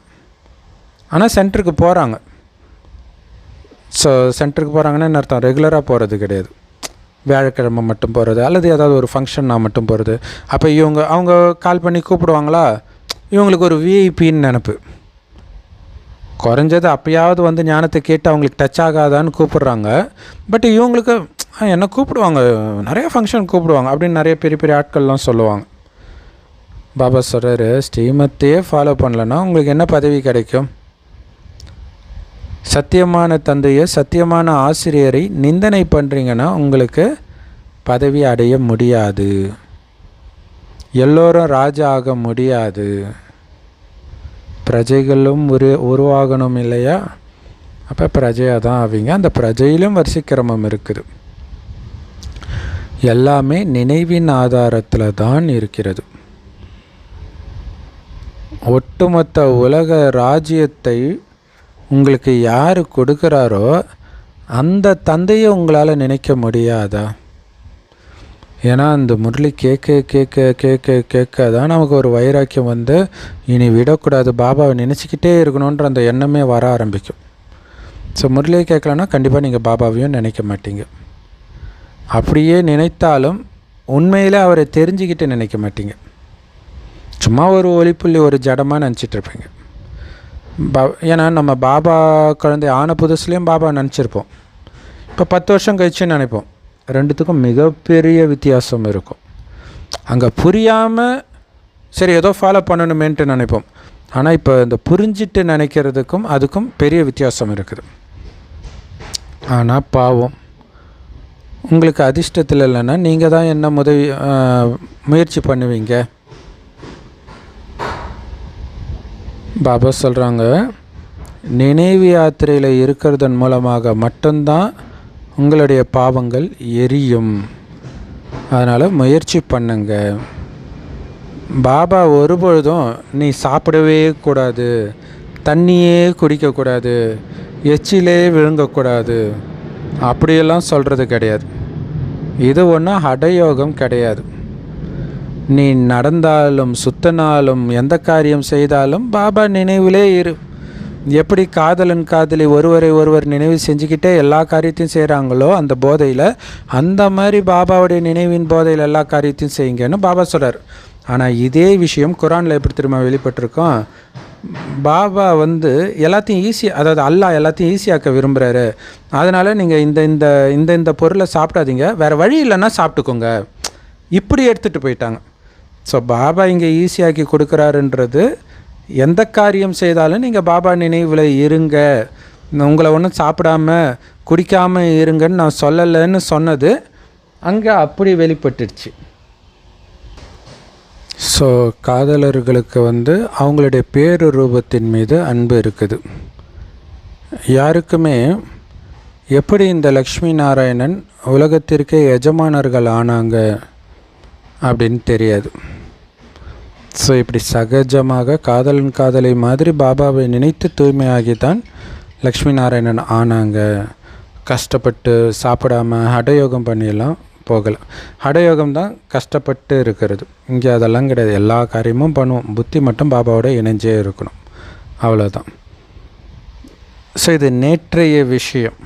A: ஆனால் சென்டருக்கு போகிறாங்க. ஸோ சென்டருக்கு போகிறாங்கன்னா என்ன அர்த்தம்? ரெகுலராக போகிறது கிடையாது, வியாழக்கிழமை மட்டும் போகிறது, அல்லது ஏதாவது ஒரு ஃபங்க்ஷன்னா மட்டும் போகிறது. அப்போ அவங்க கால் பண்ணி கூப்பிடுவாங்களா, இவங்களுக்கு ஒரு விஐபின்னு நினப்பு. குறைஞ்சது அப்போயாவது ஞானத்தை கேட்டு அவங்களுக்கு டச் ஆகாதான்னு கூப்பிட்றாங்க. பட் இவங்களுக்கு என்ன கூப்பிடுவாங்க, நிறைய ஃபங்க்ஷன் கூப்பிடுவாங்க அப்படின்னு நிறைய பெரிய பெரிய ஆட்கள்லாம் சொல்லுவாங்க. பாபா சொல்கிறாரு, ஸ்ரீமத்தையே ஃபாலோ பண்ணலன்னா உங்களுக்கு என்ன பதவி கிடைக்கும்? சத்தியமான தந்தையை, சத்தியமான ஆசிரியரை நிந்தனை பண்ணுறீங்கன்னா உங்களுக்கு பதவி அடைய முடியாது. எல்லோரும் ராஜா ஆக முடியாது. பிரஜைகளும் உருவாகணும் இல்லையா? அப்போ பிரஜையாக தான் ஆவீங்க. அந்த பிரஜையிலும் வரிசைக்கிரமம் இருக்குது. எல்லாமே நினைவின் ஆதாரத்தில் தான் இருக்கிறது. ஒட்டுமொத்த உலக ராஜ்யத்தை உங்களுக்கு யார் கொடுக்குறாரோ அந்த தந்தையை உங்களால் நினைக்க முடியாதா? ஏன்னா அந்த முரளி கேட்க கேட்க கேட்க கேட்க தான் நமக்கு ஒரு வைராக்கியம் இனி விடக்கூடாது, பாபாவை நினச்சிக்கிட்டே இருக்கணுன்ற அந்த எண்ணமே வர ஆரம்பிக்கும். ஸோ முரளியை கேட்கலன்னா கண்டிப்பாக நீங்கள் பாபாவையும் நினைக்க மாட்டீங்க. அப்படியே நினைத்தாலும் உண்மையில் அவரை தெரிஞ்சுக்கிட்டு நினைக்க மாட்டீங்க. சும்மா ஒரு ஒளிப்புள்ளி, ஒரு ஜடமாக நினச்சிட்ருப்பீங்க. ஏன்னா நம்ம பாபா குழந்தை ஆன புதுசுலேயும் பாபா நினச்சிருப்போம். இப்போ 10 வருஷம் கழிச்சு நினைப்போம். ரெண்டுத்துக்கும் மிகப்பெரிய வித்தியாசம் இருக்கும். அங்கே புரியாமல் சரி ஏதோ ஃபாலோ பண்ணணுமேன்ட்டு நினைப்போம். ஆனால் இப்போ இந்த புரிஞ்சிட்டு நினைக்கிறதுக்கும் அதுக்கும் பெரிய வித்தியாசம் இருக்குது. ஆனால் பாவம், உங்களுக்கு அதிர்ஷ்டத்தில் இல்லைன்னா நீங்கள் தான் என்ன முயற்சி பண்ணுவீங்க? பாபா சொல்கிறாங்க, நினைவு யாத்திரையில் இருக்கிறதன் மூலமாக மட்டும்தான் உங்களுடைய பாவங்கள் எரியும். அதனால் முயற்சி பண்ணுங்க. பாபா ஒருபொழுதும் நீ சாப்பிடவே கூடாது, தண்ணியே குடிக்கக்கூடாது, எச்சிலே விழுங்கக்கூடாது அப்படியெல்லாம் சொல்கிறது கிடையாது. இது ஒன்றும் ஹடயோகம் கிடையாது. நீ நடந்தாலும் சுத்தினாலும் எந்த காரியம் செய்தாலும் பாபா நினைவிலே இரு. எப்படி காதலன் காதலி ஒருவரை ஒருவர் நினைவு செஞ்சுக்கிட்டே எல்லா காரியத்தையும் செய்கிறாங்களோ அந்த போதையில், அந்த மாதிரி பாபாவுடைய நினைவின் போதையில் எல்லா காரியத்தையும் செய்யுங்கன்னு பாபா சொல்கிறார். ஆனால் இதே விஷயம் குரானில் எப்படி திரும்ப வெளிப்பட்டிருக்கோம். பாபா எல்லாத்தையும் ஈஸியாக, அதாவது அல்லாஹ் எல்லாத்தையும் ஈஸியாக்க விரும்புகிறாரு. அதனால் நீங்கள் இந்த பொருளை சாப்பிடாதீங்க, வேறு வழி இல்லைன்னா சாப்பிட்டுக்கோங்க, இப்படி எடுத்துகிட்டு போயிட்டாங்க. ஸோ பாபா இங்கே ஈஸியாக்கி கொடுக்குறாருன்றது, எந்த காரியம் செய்தாலும் நீங்கள் பாபா நினைவில் இருங்க, உங்களை ஒன்றும் சாப்பிடாம குடிக்காமல் இருங்கன்னு நான் சொல்லலைன்னு சொன்னது அங்கே அப்படி வெளிப்பட்டுடுச்சு. ஸோ காதலர்களுக்கு அவங்களுடைய பேரு ரூபத்தின் மீது அன்பு இருக்குது. யாருக்குமே எப்படி இந்த லக்ஷ்மி நாராயணன் உலகத்திற்கே எஜமானர்கள் ஆனாங்க அப்படின்னு தெரியாது. ஸோ இப்படி சகஜமாக காதலன் காதலை மாதிரி பாபாவை நினைத்து தூய்மையாகித்தான் லக்ஷ்மி நாராயணன் ஆனாங்க. கஷ்டப்பட்டு சாப்பிடாம ஹடயோகம் பண்ணியெல்லாம் போகலை. ஹடயோகம் தான் கஷ்டப்பட்டு இருக்கிறது. இங்கே அதெல்லாம் கிடையாது. எல்லா காரியமும் பண்ணுவோம், புத்தி மட்டும் பாபாவோட இணைஞ்சே இருக்கணும், அவ்வளோதான். ஸோ இது நேற்றைய விஷயம்.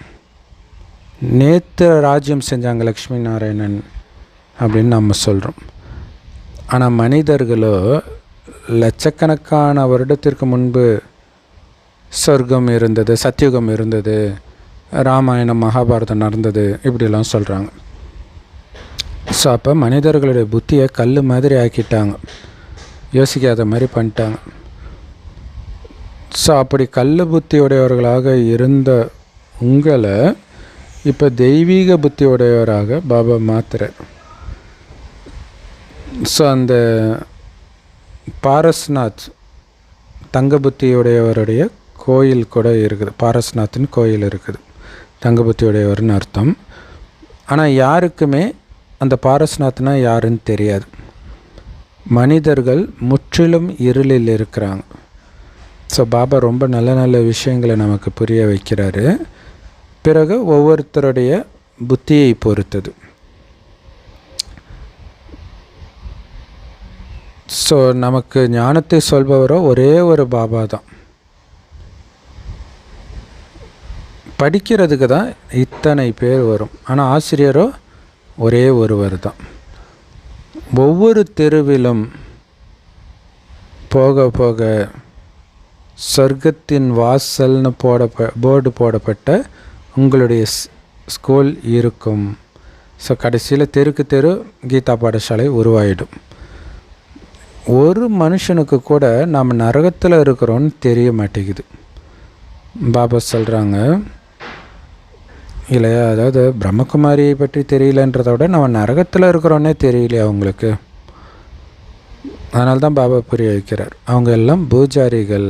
A: நேற்று ராஜ்யம் செஞ்சாங்க லக்ஷ்மி நாராயணன் அப்படின்னு நம்ம சொல்கிறோம். ஆனால் மனிதர்களோ லட்சக்கணக்கான வருடத்திற்கு முன்பு சொர்க்கம் இருந்தது, சத்தியுகம் இருந்தது, ராமாயணம் மகாபாரதம் நடந்தது, இப்படிலாம் சொல்கிறாங்க. ஸோ அப்போ மனிதர்களுடைய புத்தியை கல் மாதிரி ஆக்கிட்டாங்க, யோசிக்காத மாதிரி பண்ணிட்டாங்க. ஸோ அப்படி கல் புத்தியுடையவர்களாக இருந்த உங்களை இப்போ தெய்வீக புத்தியுடையவராக பாபா மாத்துறார். ஸோ அந்த பாரஸ்நாத் தங்க புத்தியுடையவருடைய கோயில் கூட இருக்குது. பாரஸ்நாத்னு கோயில் இருக்குது, தங்க புத்தியுடையவர்னு அர்த்தம். ஆனால் யாருக்குமே அந்த பாரஸ்நாத்னா யாருன்னு தெரியாது. மனிதர்கள் முற்றிலும் இருளில் இருக்கிறாங்க. ஸோ பாபா ரொம்ப நல்ல நல்ல விஷயங்களை நமக்கு புரிய வைக்கிறாரு. பிறகு ஒவ்வொருத்தருடைய புத்தியை பொறுத்தது. ஸோ நமக்கு ஞானத்தை சொல்பவரோ ஒரே ஒரு பாபா தான். படிக்கிறதுக்கு தான் இத்தனை பேர் வரும், ஆனால் ஆசிரியரோ ஒரே ஒருவர் தான். ஒவ்வொரு தெருவிலும் போக போக சொர்க்கத்தின் வாசல்னு போர்டு போடப்பட்ட உங்களுடைய ஸ்கூல் இருக்கும். ஸோ கடைசியில் தெருக்கு தெரு கீதா பாடசாலை உருவாயிடும். ஒரு மனுஷனுக்கு கூட நாம் நரகத்தில் இருக்கிறோன்னு தெரிய மாட்டேங்குது. பாபா சொல்கிறாங்க இல்லையா, அதாவது பிரம்மகுமாரியை பற்றி தெரியலன்றதை விட நம்ம நரகத்தில் இருக்கிறோன்னே தெரியலையா அவங்களுக்கு. அதனால தான் பாபா புரிய வைக்கிறார். அவங்க எல்லாம் பூஜாரிகள்.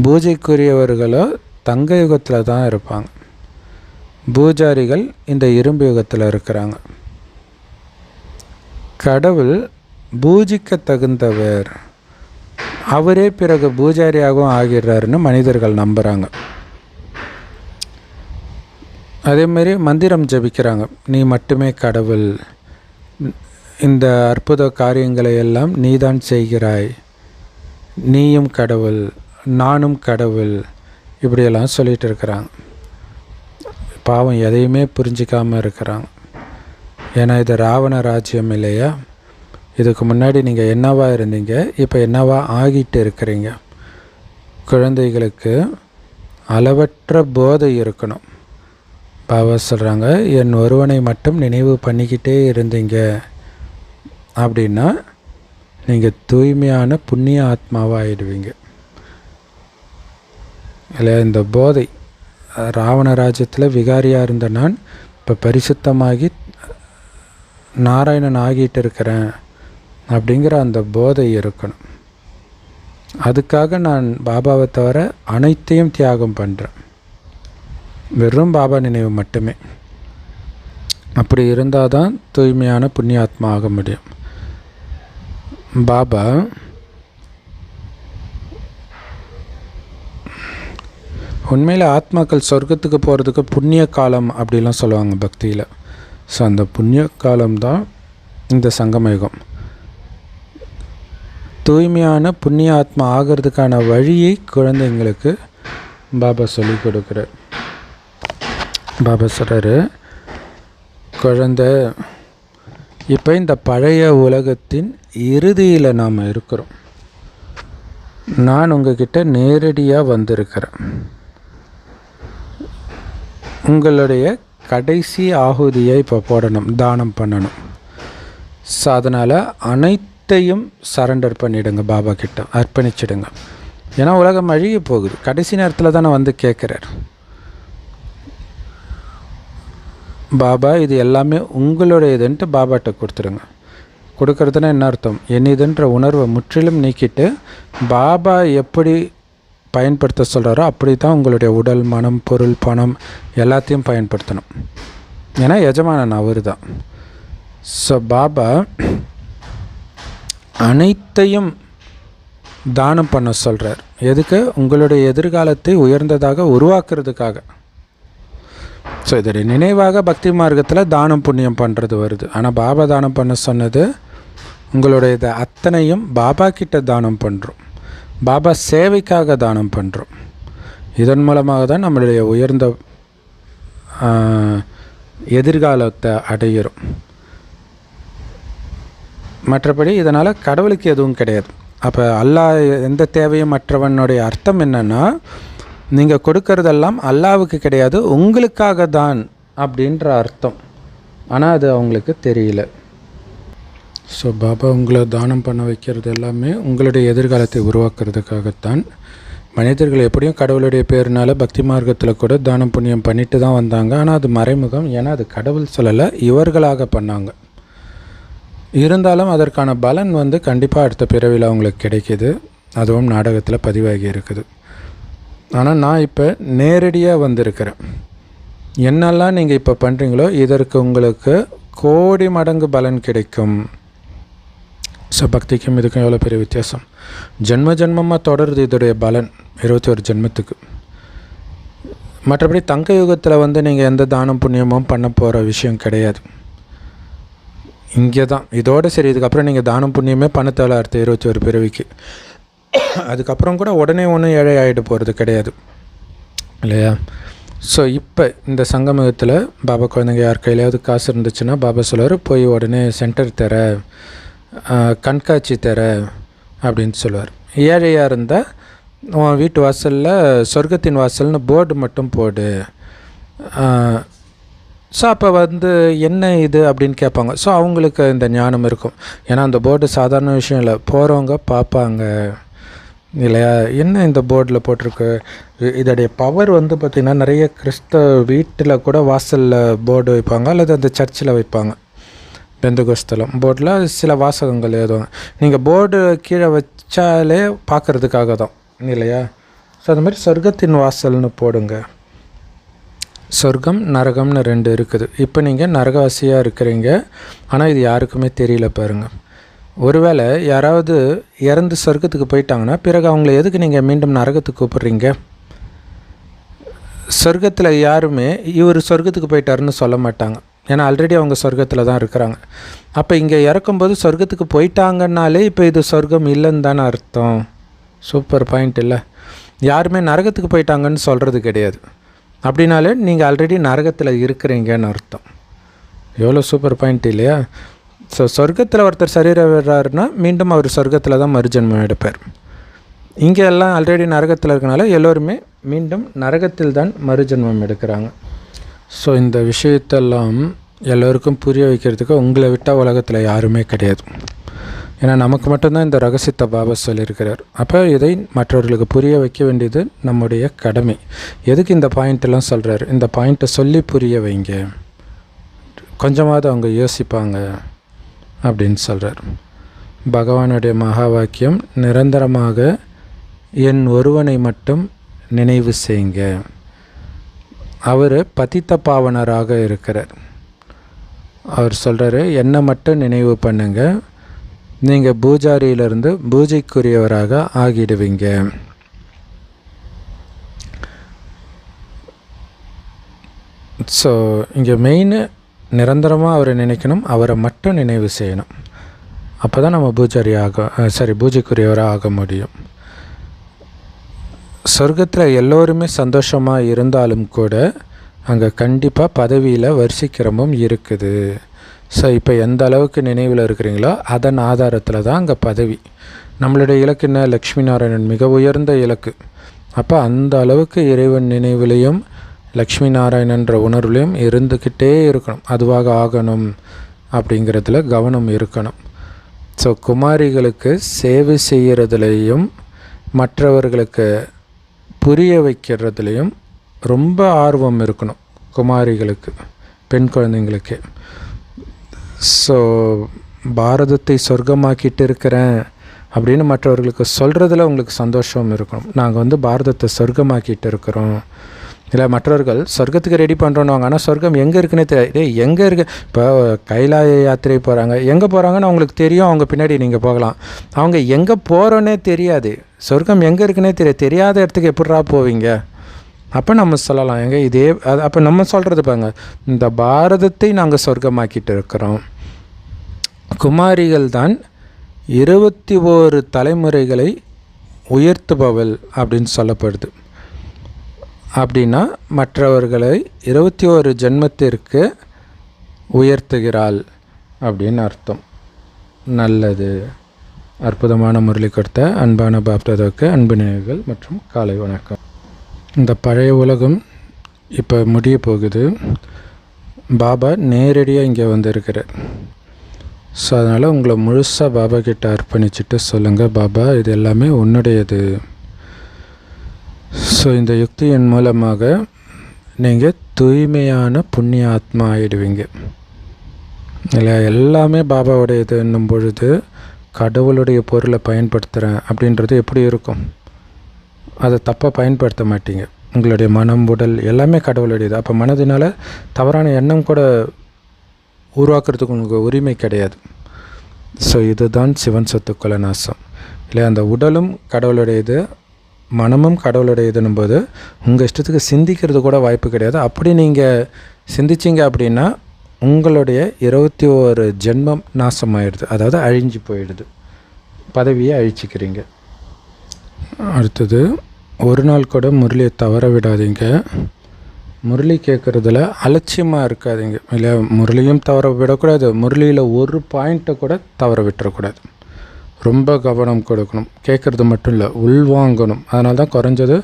A: பூஜைக்குரியவர்களோ தங்க யுகத்தில் தான் இருப்பாங்க, பூஜாரிகள் இந்த இரும்பு யுகத்தில் இருக்கிறாங்க. கடவுள் பூஜிக்க தகுந்தவர், அவரே பிறகு பூஜாரியாகவும் ஆகிறாருன்னு மனிதர்கள் நம்புகிறாங்க. அதேமாரி மந்திரம் ஜபிக்கிறாங்க, நீ மட்டுமே கடவுள், இந்த அற்புத காரியங்களை எல்லாம் நீதான் செய்கிறாய், நீயும் கடவுள், நானும் கடவுள், இப்படியெல்லாம் சொல்லிகிட்டு இருக்கிறாங்க. பாவம் எதையுமே புரிஞ்சிக்காமல் இருக்கிறாங்க. ஏன்னா இது ராவண ராஜ்யம் இல்லையா. இதுக்கு முன்னாடி நீங்கள் என்னவா இருந்தீங்க, இப்போ என்னவா ஆகிட்டு இருக்கிறீங்க. குழந்தைகளுக்கு அளவற்ற போதை இருக்கணும். பாபா சொல்கிறாங்க, என் ஒருவனை மட்டும் நினைவு பண்ணிக்கிட்டே இருந்தீங்க அப்படின்னா நீங்கள் தூய்மையான புண்ணிய ஆத்மாவாக ஆகிடுவீங்க இல்லை. இந்த போதை, ராவண ராஜ்யத்தில் விகாரியாக இருந்த நான் இப்போ பரிசுத்தமாகி நாராயணன் ஆகிட்டு இருக்கிறேன் அப்படிங்கிற அந்த போதை இருக்கணும். அதுக்காக நான் பாபாவை தவிர அனைத்தையும் தியாகம் பண்ணுறேன், வெறும் பாபா நினைவு மட்டுமே. அப்படி இருந்தால் தான் தூய்மையான புண்ணியாத்மா ஆக முடியும். பாபா உண்மையில் ஆத்மாக்கள் சொர்க்கத்துக்கு போகிறதுக்கு புண்ணிய காலம் அப்படிலாம் சொல்லுவாங்க பக்தியில். ஸோ அந்த புண்ணிய காலம்தான் இந்த சங்கமயுகம். தூய்மையான புண்ணிய ஆத்மா ஆகிறதுக்கான வழியை குழந்தைங்களுக்கு பாபா சொல்லி கொடுக்குறார். பாபா சொல்கிறாரு, குழந்தை, இப்போ இந்த பழைய உலகத்தின் இறுதியில் நாம் இருக்கிறோம். நான் உங்ககிட்ட நேரடியாக வந்திருக்கிறேன். உங்களுடைய கடைசி ஆகுதியை இப்போ போடணும், தானம் பண்ணணும். ஸோ அதனால் அனைத்தையும் சரண்டர் பண்ணிவிடுங்க, பாபா கிட்ட அர்ப்பணிச்சிடுங்க. ஏன்னா உலகம் அழிய போகுது. கடைசி நேரத்தில் தான் வந்து கேட்குறார் பாபா, இது எல்லாமே உங்களுடையதுன்ட்டு பாபாட்ட கொடுத்துருங்க. கொடுக்கறதுனா என்ன அர்த்தம்? என்னதுன்ற உணர்வை முற்றிலும் நீக்கிட்டு பாபா எப்படி பயன்படுத்த சொல்கிறாரோ அப்படி தான் உங்களுடைய உடல், மனம், பொருள், பணம் எல்லாத்தையும் பயன்படுத்தணும். ஏன்னா எஜமானன் அவர் தான். ஸோ பாபா அனைத்தையும் தானம் பண்ண சொல்கிறார். எதுக்கு? உங்களுடைய எதிர்காலத்தை உயர்ந்ததாக உருவாக்குறதுக்காக. ஸோ இதோடைய நினைவாக பக்தி மார்க்கத்தில் தானம் புண்ணியம் பண்ணுறது வருது. ஆனால் பாபா தானம் பண்ண சொன்னது உங்களுடைய இதை அத்தனையும் பாபா கிட்ட தானம் பண்ணுறோம். பாபா சேவைக்காக தானம் பண்ணுறோம். இதன் மூலமாக தான் நம்மளுடைய உயர்ந்த எதிர்காலத்தை அடையிறோம். மற்றபடி இதனால் கடவுளுக்கு எதுவும் கிடையாது. அப்போ அல்லாஹ் எந்த தேவையும் மற்றவனுடைய அர்த்தம் என்னென்னா, நீங்கள் கொடுக்கறதெல்லாம் அல்லாவுக்கு கிடையாது, உங்களுக்காக தான் அப்படின்ற அர்த்தம். ஆனால் அது அவங்களுக்கு தெரியல. ஸோ பாபா உங்களை தானம் பண்ண வைக்கிறது எல்லாமே உங்களுடைய எதிர்காலத்தை உருவாக்குறதுக்காகத்தான். மனிதர்கள் எப்படியும் கடவுளுடைய பேருனால பக்தி மார்க்கத்தில் கூட தானம் புண்ணியம் பண்ணிட்டு தான் வந்தாங்க. ஆனால் அது மறைமுகம். ஏன்னா அது கடவுள் சொல்லலை, இவர்களாக பண்ணாங்க. இருந்தாலும் அதற்கான பலன் கண்டிப்பாக அடுத்த பிறவியில் அவங்களுக்கு கிடைக்கிது. அதுவும் நாடகத்தில் பதிவாகி இருக்குது. ஆனால் நான் இப்போ நேரடியாக வந்திருக்கிறேன். என்னெல்லாம் நீங்கள் இப்போ பண்ணுறீங்களோ இதற்கு உங்களுக்கு கோடி மடங்கு பலன் கிடைக்கும். ஸோ பக்திக்கும் இதுக்கும் எவ்வளோ பெரிய வித்தியாசம். ஜென்ம ஜென்மமாக தொடருது இதோடைய பலன் 21 ஜென்மத்துக்கு. மற்றபடி தங்க யுகத்தில் நீங்கள் எந்த தானம் புண்ணியமும் பண்ண போகிற விஷயம் கிடையாது. இங்கே தான் இதோடு சரி. இதுக்கப்புறம் நீங்கள் தானம் புண்ணியமே பண்ண தேவை அடுத்த 21 பிறவிக்கு. அதுக்கப்புறம் கூட உடனே ஒன்றும் ஏழை ஆகிட்டு போகிறது கிடையாது இல்லையா? ஸோ இப்போ இந்த சங்கமத்தில் பாபா குழந்தைங்க யார் கையிலையாவது காசு இருந்துச்சுன்னா பாபா சொல்லுவார், போய் உடனே சென்டர் தர, கண்காட்சி தர அப்படின்னு சொல்லுவார். ஏழையாக இருந்தால் உன் வீட்டு வாசலில் சொர்க்கத்தின் வாசல்னு போர்டு மட்டும் போடு. ஸோ அப்போ என்ன இது அப்படின்னு கேட்பாங்க. ஸோ அவங்களுக்கு இந்த ஞானம் இருக்கும். ஏன்னா அந்த போர்டு சாதாரண விஷயம் இல்லை, போகிறவங்க பார்ப்பாங்க இல்லையா? என்ன இந்த போர்டில் போட்டிருக்கு, இதோடைய பவர் பார்த்திங்கன்னா நிறைய கிறிஸ்தவ வீட்டில் கூட வாசலில் போர்டு வைப்பாங்க, அல்லது அந்த சர்ச்சில் வைப்பாங்க. பெந்தகோஸ்தலம் போர்டில் சில வாசகங்கள் எழுதுவாங்க. நீங்கள் போர்டு கீழே வச்சாலே பார்க்குறதுக்காக தான் இல்லையா? ஸோ அது மாதிரி சொர்க்கத்தின் வாசல்னு போடுங்க. சொர்க்கம் நரகம்னு 2 இருக்குது. இப்போ நீங்கள் நரகவாசியாக இருக்கிறீங்க, ஆனால் இது யாருக்குமே தெரியல பாருங்கள். ஒருவேளை யாராவது இறந்து சொர்க்கத்துக்கு போயிட்டாங்கன்னா பிறகு அவங்கள எதுக்கு நீங்கள் மீண்டும் நரகத்துக்கு கூப்பிட்றீங்க? சொர்க்கத்தில் யாருமே இவர் சொர்க்கத்துக்கு போயிட்டாருன்னு சொல்ல மாட்டாங்க. ஏன்னா ஆல்ரெடி அவங்க சொர்க்கத்தில் தான் இருக்கிறாங்க. அப்போ இங்கே இறக்கும்போது சொர்க்கத்துக்கு போயிட்டாங்கன்னாலே இப்போ இது சொர்க்கம் இல்லைன்னு தானே அர்த்தம். சூப்பர் பாயிண்ட் இல்லை? யாருமே நரகத்துக்கு போயிட்டாங்கன்னு சொல்கிறது கிடையாது. அப்படின்னாலே நீங்கள் ஆல்ரெடி நரகத்தில் இருக்கிறீங்கன்னு அர்த்தம். எவ்வளோ சூப்பர் பாயிண்ட் இல்லையா? ஸோ சொர்க்கத்தில் ஒருத்தர் சரீரம் விடுறாருன்னா மீண்டும் அவர் சொர்க்கத்தில் தான் மறுஜன்மம் எடுப்பார். இங்கே எல்லாம் ஆல்ரெடி நரகத்தில் இருக்கனால எல்லோருமே மீண்டும் நரகத்தில் தான் மறுஜன்மம் எடுக்கிறாங்க. ஸோ இந்த விஷயத்தெல்லாம் எல்லோருக்கும் புரிய வைக்கிறதுக்கு உங்களை விட்டால் உலகத்தில் யாருமே கிடையாது. ஏன்னா நமக்கு மட்டும்தான் இந்த ரகசியத்தை பாபா சொல்லியிருக்கிறார். அப்போ இதை மற்றவர்களுக்கு புரிய வைக்க வேண்டியது நம்முடைய கடமை. எதுக்கு இந்த பாயிண்ட்டெல்லாம் சொல்கிறார்? இந்த பாயிண்ட்டை சொல்லி புரிய வைங்க, கொஞ்சமாவது அவங்க யோசிப்பாங்க அப்படின்னு சொல்கிறார். பகவானுடைய மகா வாக்கியம் நிரந்தரமாக என் ஒருவனை மட்டும் நினைவு செய்யுங்க. அவர் பதித்த பாவனராக இருக்கிறார். அவர் சொல்கிறாரு, என்னை மட்டும் நினைவு பண்ணுங்க, நீங்கள் பூஜாரியிலிருந்து பூஜைக்குரியவராக ஆகிடுவீங்க. ஸோ இங்கே மெயின் நிரந்தரமாக அவரை நினைக்கணும், அவரை மட்டும் நினைவு செய்யணும். அப்போ தான் நம்ம பூஜைக்குரியவராக ஆக முடியும். சொர்க்கத்தில் எல்லோருமே சந்தோஷமாக இருந்தாலும் கூட அங்கே கண்டிப்பாக பதவியில் வரிசைக்கிரமம் இருக்குது. ஸோ இப்போ எந்த அளவுக்கு நினைவில் இருக்கிறீங்களோ அதன் ஆதாரத்தில் தான் அங்கே பதவி. நம்மளுடைய இலக்கு என்ன? லக்ஷ்மி நாராயணன் மிக உயர்ந்த இலக்கு. அப்போ அந்த அளவுக்கு இறைவன் நினைவிலையும் லக்ஷ்மி நாராயணன்ற உணர்வுலையும் இருந்துக்கிட்டே இருக்கணும். அதுவாக ஆகணும் அப்படிங்கிறதுல கவனம் இருக்கணும். ஸோ குமாரிகளுக்கு சேவை செய்கிறதுலேயும் மற்றவர்களுக்கு புரிய வைக்கிறதுலேயும் ரொம்ப ஆர்வம் இருக்கணும் குமாரிகளுக்கு, பெண் குழந்தைங்களுக்கு. ஸோ பாரதத்தை சொர்க்கமாக்கிட்டு இருக்கிறேன் அப்படின்னு மற்றவர்களுக்கு சொல்கிறதுல உங்களுக்கு சந்தோஷம் இருக்கணும். நாங்கள் பாரதத்தை சொர்க்கமாக்கிட்டு இருக்கிறோம். இல்லை மற்றவர்கள் சொர்க்கத்துக்கு ரெடி பண்ணுறோன்னுவாங்க, ஆனால் சொர்க்கம் எங்கே இருக்குன்னே தெரியாது. எங்கே இருக்குது? இப்போ கைலாய யாத்திரை போகிறாங்க, எங்கே போகிறாங்கன்னு அவங்களுக்கு தெரியும், அவங்க பின்னாடி நீங்கள் போகலாம். அவங்க எங்கே போகிறோன்னே தெரியாது, சொர்க்கம் எங்கே இருக்குன்னே தெரியாத இடத்துக்கு எப்படிரா போவீங்க? அப்போ நம்ம சொல்லலாம், எங்கே இதே அது. அப்போ நம்ம சொல்கிறது பாருங்க, இந்த பாரதத்தை நாங்கள் சொர்க்கமாக்கிட்டு இருக்கிறோம். குமாரிகள் தான் 21 தலைமுறைகளை உயர்த்துபவள் அப்படின்னு சொல்லப்படுது. அப்படின்னா மற்றவர்களை 21 ஜென்மத்திற்கு உயர்த்துகிறாள் அப்படின்னு அர்த்தம். நல்லது. அற்புதமான முரளி கொடுத்த அன்பான பாப்தாதாவுக்கு அன்பு நினைவுகள் மற்றும் காலை வணக்கம். இந்த பழைய உலகம் இப்போ முடிய போகுது. பாபா நேரடியாக இங்கே வந்திருக்கிறார். ஸோ அதனால் உங்களை முழுசாக பாபா கிட்ட அர்ப்பணிச்சுட்டு சொல்லுங்கள், பாபா இது எல்லாமே உன்னுடையது. ஸோ இந்த யுக்தியின் மூலமாக நீங்கள் தூய்மையான புண்ணிய ஆத்மா ஆகிடுவீங்க. இல்லை எல்லாமே பாபாவுடையது என்னும் பொழுது கடவுளுடைய பொருளை பயன்படுத்துகிறேன் அப்படின்றது எப்படி இருக்கும்? அதை தப்பாக பயன்படுத்த மாட்டீங்க. உங்களுடைய மனம், உடல் எல்லாமே கடவுளுடையது. அப்போ மனதினால் தவறான எண்ணம் கூட உருவாக்குறதுக்கு உங்களுக்கு உரிமை கிடையாது. ஸோ இதுதான் சிவன் சொத்துக்கள நாசம். இல்லை அந்த உடலும் கடவுளுடையது, மனமும் கடவுளுடையதுன்னும் போது உங்கள் இஷ்டத்துக்கு சிந்திக்கிறது கூட வாய்ப்பு கிடையாது. அப்படி நீங்கள் சிந்திச்சிங்க அப்படின்னா உங்களுடைய 21 ஜென்மம் நாசமாயிடுது, அதாவது அழிஞ்சு போயிடுது, பதவியை அழிச்சிக்கிறீங்க. அடுத்தது, ஒரு நாள் கூட முரளியை தவற விடாதீங்க. முரளி கேட்குறதுல அலட்சியமாக இருக்காதீங்க. இல்லை முரளியும் தவற விடக்கூடாது, முரளியில் ஒரு பாயிண்ட்டை கூட தவற விட்டுறக்கூடாது. ரொம்ப கவனம் கொடுக்கணும். கேட்குறது மட்டும் இல்லை, உள்வாங்கணும். அதனால தான் குறைஞ்சது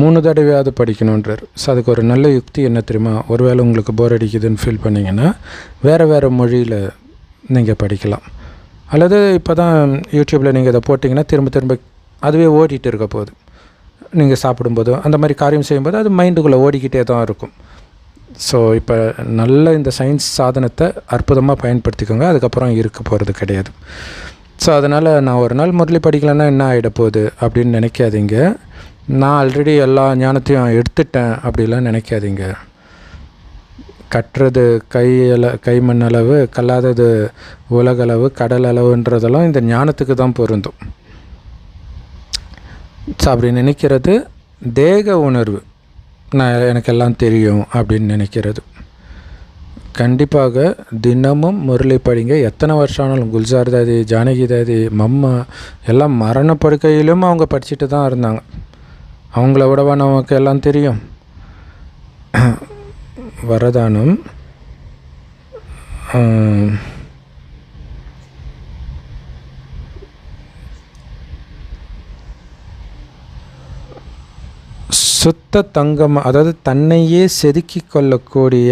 A: 3 தடவையாவது படிக்கணுன்றார். ஸோ அதுக்கு ஒரு நல்ல யுக்தி என்ன தெரியுமா? ஒருவேளை உங்களுக்கு போர் அடிக்குதுன்னு ஃபீல் பண்ணிங்கன்னா வேறு மொழியில் நீங்கள் படிக்கலாம். அல்லது இப்போ தான் யூடியூப்பில் நீங்கள் இதை போட்டிங்கன்னா திரும்ப அதுவே ஓடிட்டு இருக்க போகுது. நீங்கள் சாப்பிடும்போது அந்த மாதிரி காரியம் செய்யும்போது அது மைண்டுக்குள்ளே ஓடிக்கிட்டே தான் இருக்கும். ஸோ இப்போ நல்ல இந்த சயின்ஸ் சாதனத்தை அற்புதமாக பயன்படுத்திக்கோங்க. அதுக்கப்புறம் இருக்க போகிறது கிடையாது. ஸோ அதனால் நான் ஒரு நாள் முரளி படிக்கலைன்னா என்ன ஆகிடப்போகுது அப்படின்னு நினைக்காதீங்க. நான் ஆல்ரெடி எல்லா ஞானத்தையும் எடுத்துட்டேன் அப்படிலாம் நினைக்காதீங்க. கட்டுறது கை மண் அளவு, கல்லாதது உலகளவு, கடல் அளவுன்றதெல்லாம் இந்த ஞானத்துக்கு தான் பொருந்தும். ஸோ அப்படி நினைக்கிறது தேக உணர்வு. எனக்கு எல்லாம் தெரியும் அப்படின்னு நினைக்கிறது. கண்டிப்பாக தினமும் முரளி படிங்க. எத்தனை வருஷம் ஆனாலும் குல்சார் தாதி, ஜானகி தாதி, மம்மா எல்லாம் மரணப்படுக்கையிலும் அவங்க படிச்சுட்டு தான் இருந்தாங்க. அவங்கள விடவா நமக்கு எல்லாம் தெரியும்? வரதானம் சுத்த தங்கம், அதாவது தன்னையே செதுக்கி கொள்ளக்கூடிய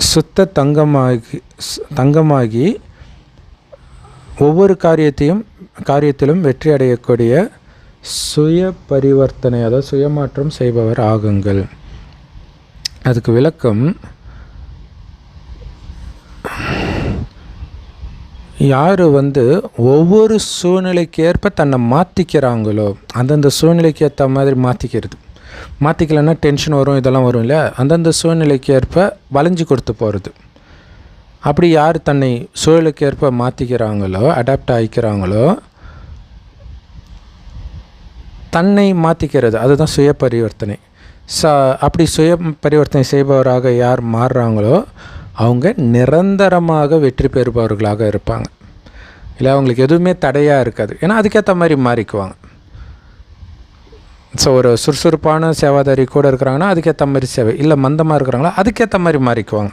A: சுத்த தங்கமாகி ஒவ்வொரு காரியத்திலும் வெற்றி அடையக்கூடிய சுய பரிவர்த்தனை, அதாவது சுயமாற்றம் செய்பவர் ஆகுங்கள். அதுக்கு விளக்கம், யார் ஒவ்வொரு சூழ்நிலைக்கு ஏற்ப தன்னை மாற்றிக்கிறாங்களோ, அந்தந்த சூழ்நிலைக்கு ஏற்ற மாதிரி மாற்றிக்கலன்னா டென்ஷன் வரும், இதெல்லாம் வரும் இல்லையா? அந்தந்த சூழ்நிலைக்கு ஏற்ப வளைஞ்சு கொடுத்து போகிறது. அப்படி யார் தன்னை சூழலுக்கு ஏற்ப மாற்றிக்கிறாங்களோ, அடாப்ட் ஆகிக்கிறாங்களோ, தன்னை மாற்றிக்கிறது, அதுதான் சுய பரிவர்த்தனை. அப்படி சுய பரிவர்த்தனை செய்பவராக யார் மாறுறாங்களோ அவங்க நிரந்தரமாக வெற்றி பெறுபவர்களாக இருப்பாங்க. இல்லை அவங்களுக்கு எதுவுமே தடையாக இருக்காது. ஏன்னா அதுக்கேற்ற மாதிரி மாறிக்குவாங்க. ஸோ ஒரு சுறுசுறுப்பான சேவாதாரி கூட இருக்கிறாங்கன்னா அதுக்கேற்ற மாதிரி சேவை, இல்லை மந்தமாக இருக்கிறாங்களா அதுக்கேற்ற மாதிரி மாறிக்குவாங்க.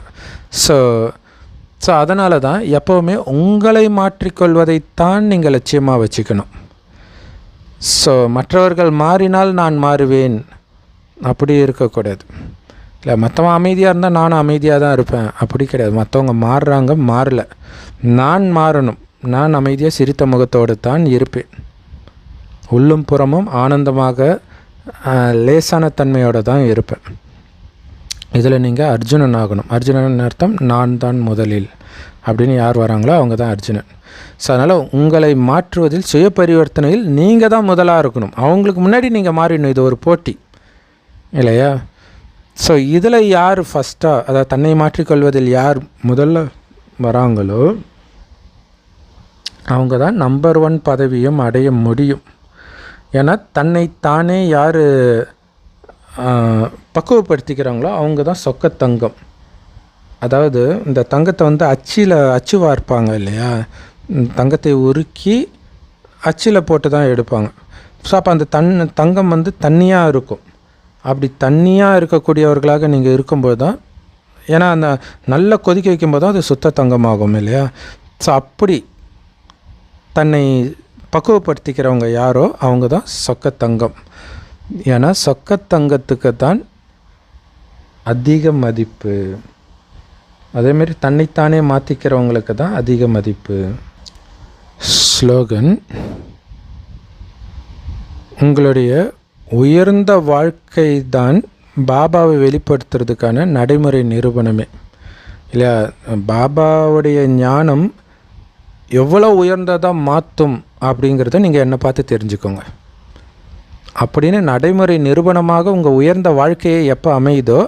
A: ஸோ அதனால தான் எப்போவுமே உங்களை மாற்றிக்கொள்வதைத்தான் நீங்கள் லட்சியமாக வச்சுக்கணும். ஸோ மற்றவர்கள் மாறினால் நான் மாறுவேன் அப்படி இருக்கக்கூடாது. இல்லை மற்றவன் அமைதியாக இருந்தால் நானும் அமைதியாக தான் இருப்பேன் அப்படி கிடையாது. மற்றவங்க மாறுறாங்க, மாறலை, நான் மாறணும். நான் அமைதியாக சிரித்த முகத்தோடு தான் இருப்பேன். உள்ளும் புறமும் ஆனந்தமாக லேசான தன்மையோடு தான் இருப்பேன். இதில் நீங்கள் அர்ஜுனன் ஆகணும். அர்ஜுனன் அர்த்தம் நான் தான் முதலில் அப்படின்னு யார் வராங்களோ அவங்க தான் அர்ஜுனன். ஸோ அதனால் உங்களை மாற்றுவதில் சுய பரிவர்த்தனையில் நீங்கள் தான் முதலாக இருக்கணும். அவங்களுக்கு முன்னாடி நீங்கள் மாறிடணும். இது ஒரு போட்டி இல்லையா? ஸோ இதில் யார் ஃபஸ்ட்டாக, அதாவது தன்னை மாற்றிக்கொள்வதில் யார் முதல்ல வராங்களோ அவங்க தான் நம்பர் 1 பதவியும் அடைய முடியும். ஏன்னா தன்னைத்தானே யார் பக்குவப்படுத்திக்கிறாங்களோ அவங்க தான் சொக்கத்தங்கம். அதாவது இந்த தங்கத்தை அச்சு வார்ப்பாங்க இல்லையா? தங்கத்தை உருக்கி அச்சில் போட்டு தான் எடுப்பாங்க. ஸோ அப்போ அந்த தங்கம் தண்ணியாக இருக்கும். அப்படி தண்ணியாக இருக்கக்கூடியவர்களாக நீங்கள் இருக்கும்போது தான், ஏன்னா அந்த நல்லா கொதிக்க வைக்கும்போது தான் அது சுத்த தங்கமாகும் இல்லையா? ஸோ அப்படி தன்னை பக்குவப்படுத்திக்கிறவங்க யாரோ அவங்க தான் சொக்கத்தங்கம். ஏன்னா சொக்கத்தங்கத்துக்கு தான் அதிக மதிப்பு. அதேமாரி தன்னைத்தானே மாற்றிக்கிறவங்களுக்கு தான் அதிக மதிப்பு. ஸ்லோகன்: உங்களுடைய உயர்ந்த வாழ்க்கை தான் பாபாவை வெளிப்படுத்துறதுக்கான நடைமுறை நிரூபணமே இல்லையா? பாபாவுடைய ஞானம் எவ்வளோ உயர்ந்ததாக மாற்றும் அப்படிங்கிறத நீங்கள் என்னை பார்த்து தெரிஞ்சுக்கோங்க. அப்படின்னு நடைமுறை நிரூபணமாக உங்கள் உயர்ந்த வாழ்க்கையை எப்போ அமையுதோ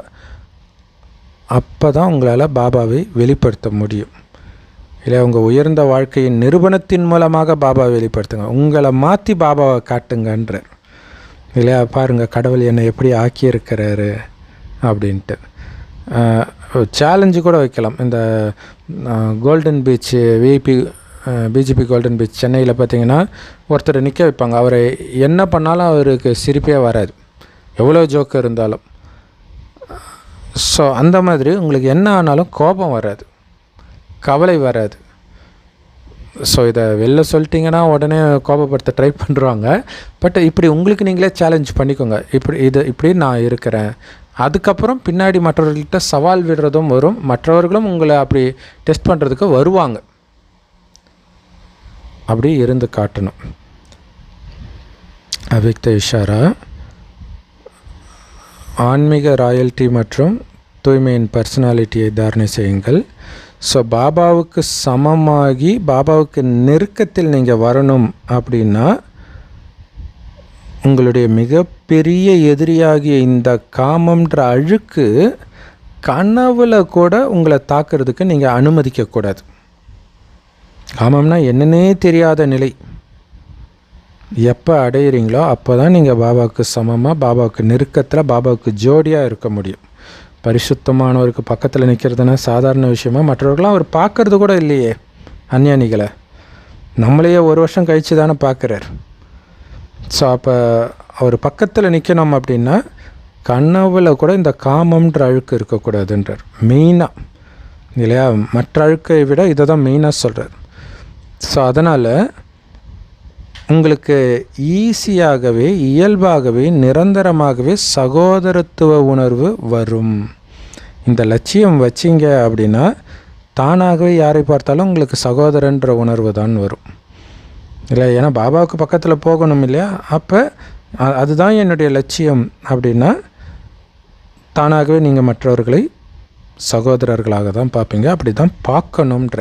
A: அப்போ தான் உங்களால் பாபாவை வெளிப்படுத்த முடியும் இல்லையா? உங்கள் உயர்ந்த வாழ்க்கையின் நிரூபணத்தின் மூலமாக பாபாவை வெளிப்படுத்துங்க. உங்களை மாற்றி பாபாவை காட்டுங்கன்ற இல்லையா? பாருங்கள் கடவுள் என்னை எப்படி ஆக்கியிருக்கிறாரு அப்படின்ட்டு. சேலஞ்சு கூட வைக்கலாம். இந்த golden beach BJP golden beach சென்னையில் பார்த்திங்கன்னா ஒருத்தர் நிற்க வைப்பாங்க. அவரை என்ன பண்ணாலும் அவருக்கு சிரிப்பே வராது, எவ்வளோ ஜோக்கு இருந்தாலும். ஸோ அந்த மாதிரி உங்களுக்கு என்ன ஆனாலும் கோபம் வராது, கவலை வராது. ஸோ இதை வெளில சொல்லிட்டிங்கன்னா உடனே கோபப்படுத்த ட்ரை பண்ணுறாங்க. பட் இப்படி உங்களுக்கு நீங்களே சேலஞ்ச் பண்ணிக்கோங்க. இப்படி நான் இருக்கிறேன். அதுக்கப்புறம் பின்னாடி மற்றவர்கள்ட்ட சவால் விடுறதும் வரும். மற்றவர்களும் உங்களை அப்படி டெஸ்ட் பண்ணுறதுக்கு வருவாங்க. அப்படி இருந்து காட்டணும். அவ்யக்த இஷாரா: ஆன்மீக ராயல்ட்டி மற்றும் தூய்மையின் பர்சனாலிட்டியை தாரணை செய்யுங்கள். ஸோ பாபாவுக்கு சமமாகி பாபாவுக்கு நெருக்கத்தில் நீங்கள் வரணும் அப்படின்னா உங்களுடைய மிகப்பெரிய எதிரியாகிய இந்த காமம்ன்ற அழுக்கு கனவுல கூட உங்களை தாக்குறதுக்கு நீங்கள் அனுமதிக்கக்கூடாது. காமம்னா என்னன்னே தெரியாத நிலை. எப்போ அடையிறீங்களோ அப்போ தான் நீங்கள் பாபாவுக்கு சமமாக, பாபாவுக்கு நெருக்கத்தில், பாபாவுக்கு ஜோடியாக இருக்க முடியும். பரிசுத்தமானவருக்கு பக்கத்தில் நிற்கிறதுனா சாதாரண விஷயமா? மற்றவர்களாம் அவர் பார்க்கறது கூட இல்லையே அஞ்ஞானிகளை. நம்மளையே 1 வருஷம் கழித்து தானே பார்க்குறார். ஸோ அப்போ அவர் பக்கத்தில் நிற்கணும் அப்படின்னா கனவுல கூட இந்த காமம்ன்ற அழுக்கு இருக்கக்கூடாதுன்றார் மெயினாக இல்லையா? மற்ற அழுக்கை விட இதை தான் மெயினாக சொல்கிறார். ஸோ அதனால் உங்களுக்கு ஈஸியாகவே, இயல்பாகவே, நிரந்தரமாகவே சகோதரத்துவ உணர்வு வரும். இந்த லட்சியம் வச்சிங்க அப்படின்னா தானாகவே யாரை பார்த்தாலும் உங்களுக்கு சகோதரன்ற உணர்வு தான் வரும் இல்லை? ஏன்னா பாபாவுக்கு பக்கத்தில் போகணும் இல்லையா? அப்போ அதுதான் என்னுடைய லட்சியம் அப்படின்னா தானாகவே நீங்கள் மற்றவர்களை சகோதரர்களாக தான் பார்ப்பீங்க. அப்படி தான் பார்க்கணுன்ற.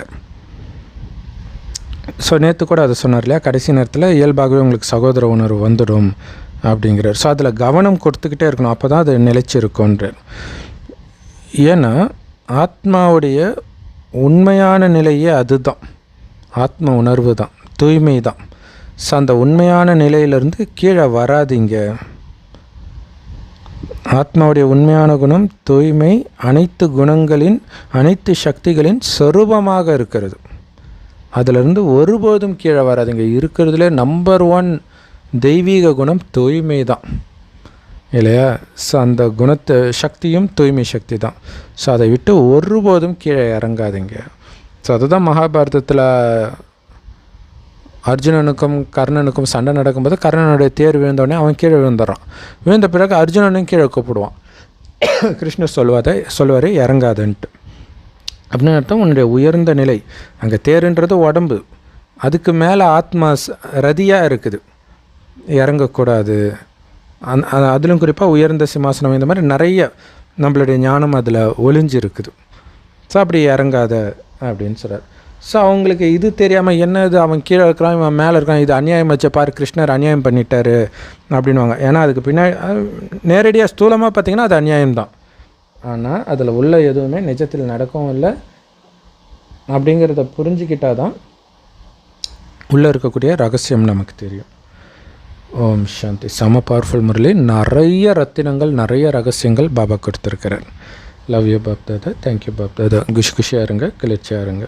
A: ஸோ நேற்று கூட அதை சொன்னார் இல்லையா? கடைசி நேரத்தில் இயல்பாகவே உங்களுக்கு சகோதர உணர்வு வந்துடும் அப்படிங்கிறார். ஸோ அதில் கவனம் கொடுத்துக்கிட்டே இருக்கணும். அப்போ தான் அது நிலைச்சிருக்குன்றார். ஏன்னா ஆத்மாவுடைய உண்மையான நிலையே அதுதான், ஆத்ம உணர்வு தான், தூய்மை தான். ஸோ அந்த உண்மையான நிலையிலேருந்து கீழே வராதிங்க. ஆத்மாவுடைய உண்மையான குணம் தூய்மை, அனைத்து குணங்களின் அனைத்து சக்திகளின் சொரூபமாக இருக்கிறது. அதிலிருந்து ஒருபோதும் கீழே வராதுங்க. இருக்கிறதுல நம்பர் 1 தெய்வீக குணம் தூய்மை தான் இல்லையா? ஸோ அந்த குணத்தை சக்தியும் தூய்மை சக்தி தான். ஸோ அதை விட்டு ஒருபோதும் கீழே இறங்காதுங்க. ஸோ அதுதான் மகாபாரதத்தில் அர்ஜுனனுக்கும் கர்ணனுக்கும் சண்டை நடக்கும்போது கர்ணனுடைய தேர் விழுந்தோடனே அவன் கீழே விழுந்துடுறான். விழுந்த பிறகு அர்ஜுனனும் கீழே கூப்பிடுவான். கிருஷ்ணர் சொல்வார் இறங்காதுன்ட்டு. அப்படின்னு அர்த்தம் உன்னுடைய உயர்ந்த நிலை. அங்கே தேருன்றது உடம்பு, அதுக்கு மேலே ஆத்மா ரதியாக இருக்குது, இறங்கக்கூடாது. அதிலும் குறிப்பாக உயர்ந்த சிம்மாசனம் இந்த மாதிரி நிறைய நம்மளுடைய ஞானம் அதில் ஒளிஞ்சிருக்குது. ஸோ அப்படி இறங்காத அப்படின்னு சொல்கிறார். ஸோ அவங்களுக்கு இது தெரியாமல் என்னது அவன் கீழே இருக்கிறான் இவன் மேலே இருக்கான், இது அநியாயம் வச்ச பாரு, கிருஷ்ணர் அநியாயம் பண்ணிட்டாரு அப்படின்வாங்க. ஏன்னா அதுக்கு பின்னாடி நேரடியாக ஸ்தூலமாக பார்த்திங்கன்னா அது அநியாயம்தான். ஆனால் அதில் உள்ள எதுவுமே நிஜத்தில் நடக்கவும் இல்லை அப்படிங்கிறத புரிஞ்சுக்கிட்டால் தான் உள்ளே இருக்கக்கூடிய ரகசியம் நமக்கு தெரியும். ஓம் சாந்தி. செம பவர்ஃபுல் முரளி. நிறைய ரத்தினங்கள், நிறைய ரகசியங்கள் பாபா கொடுத்துருக்கிறார். Love you Bap Dada. Thank you Bap Dada. குஷியாக இருங்க, கிளர்ச்சியாக இருங்க.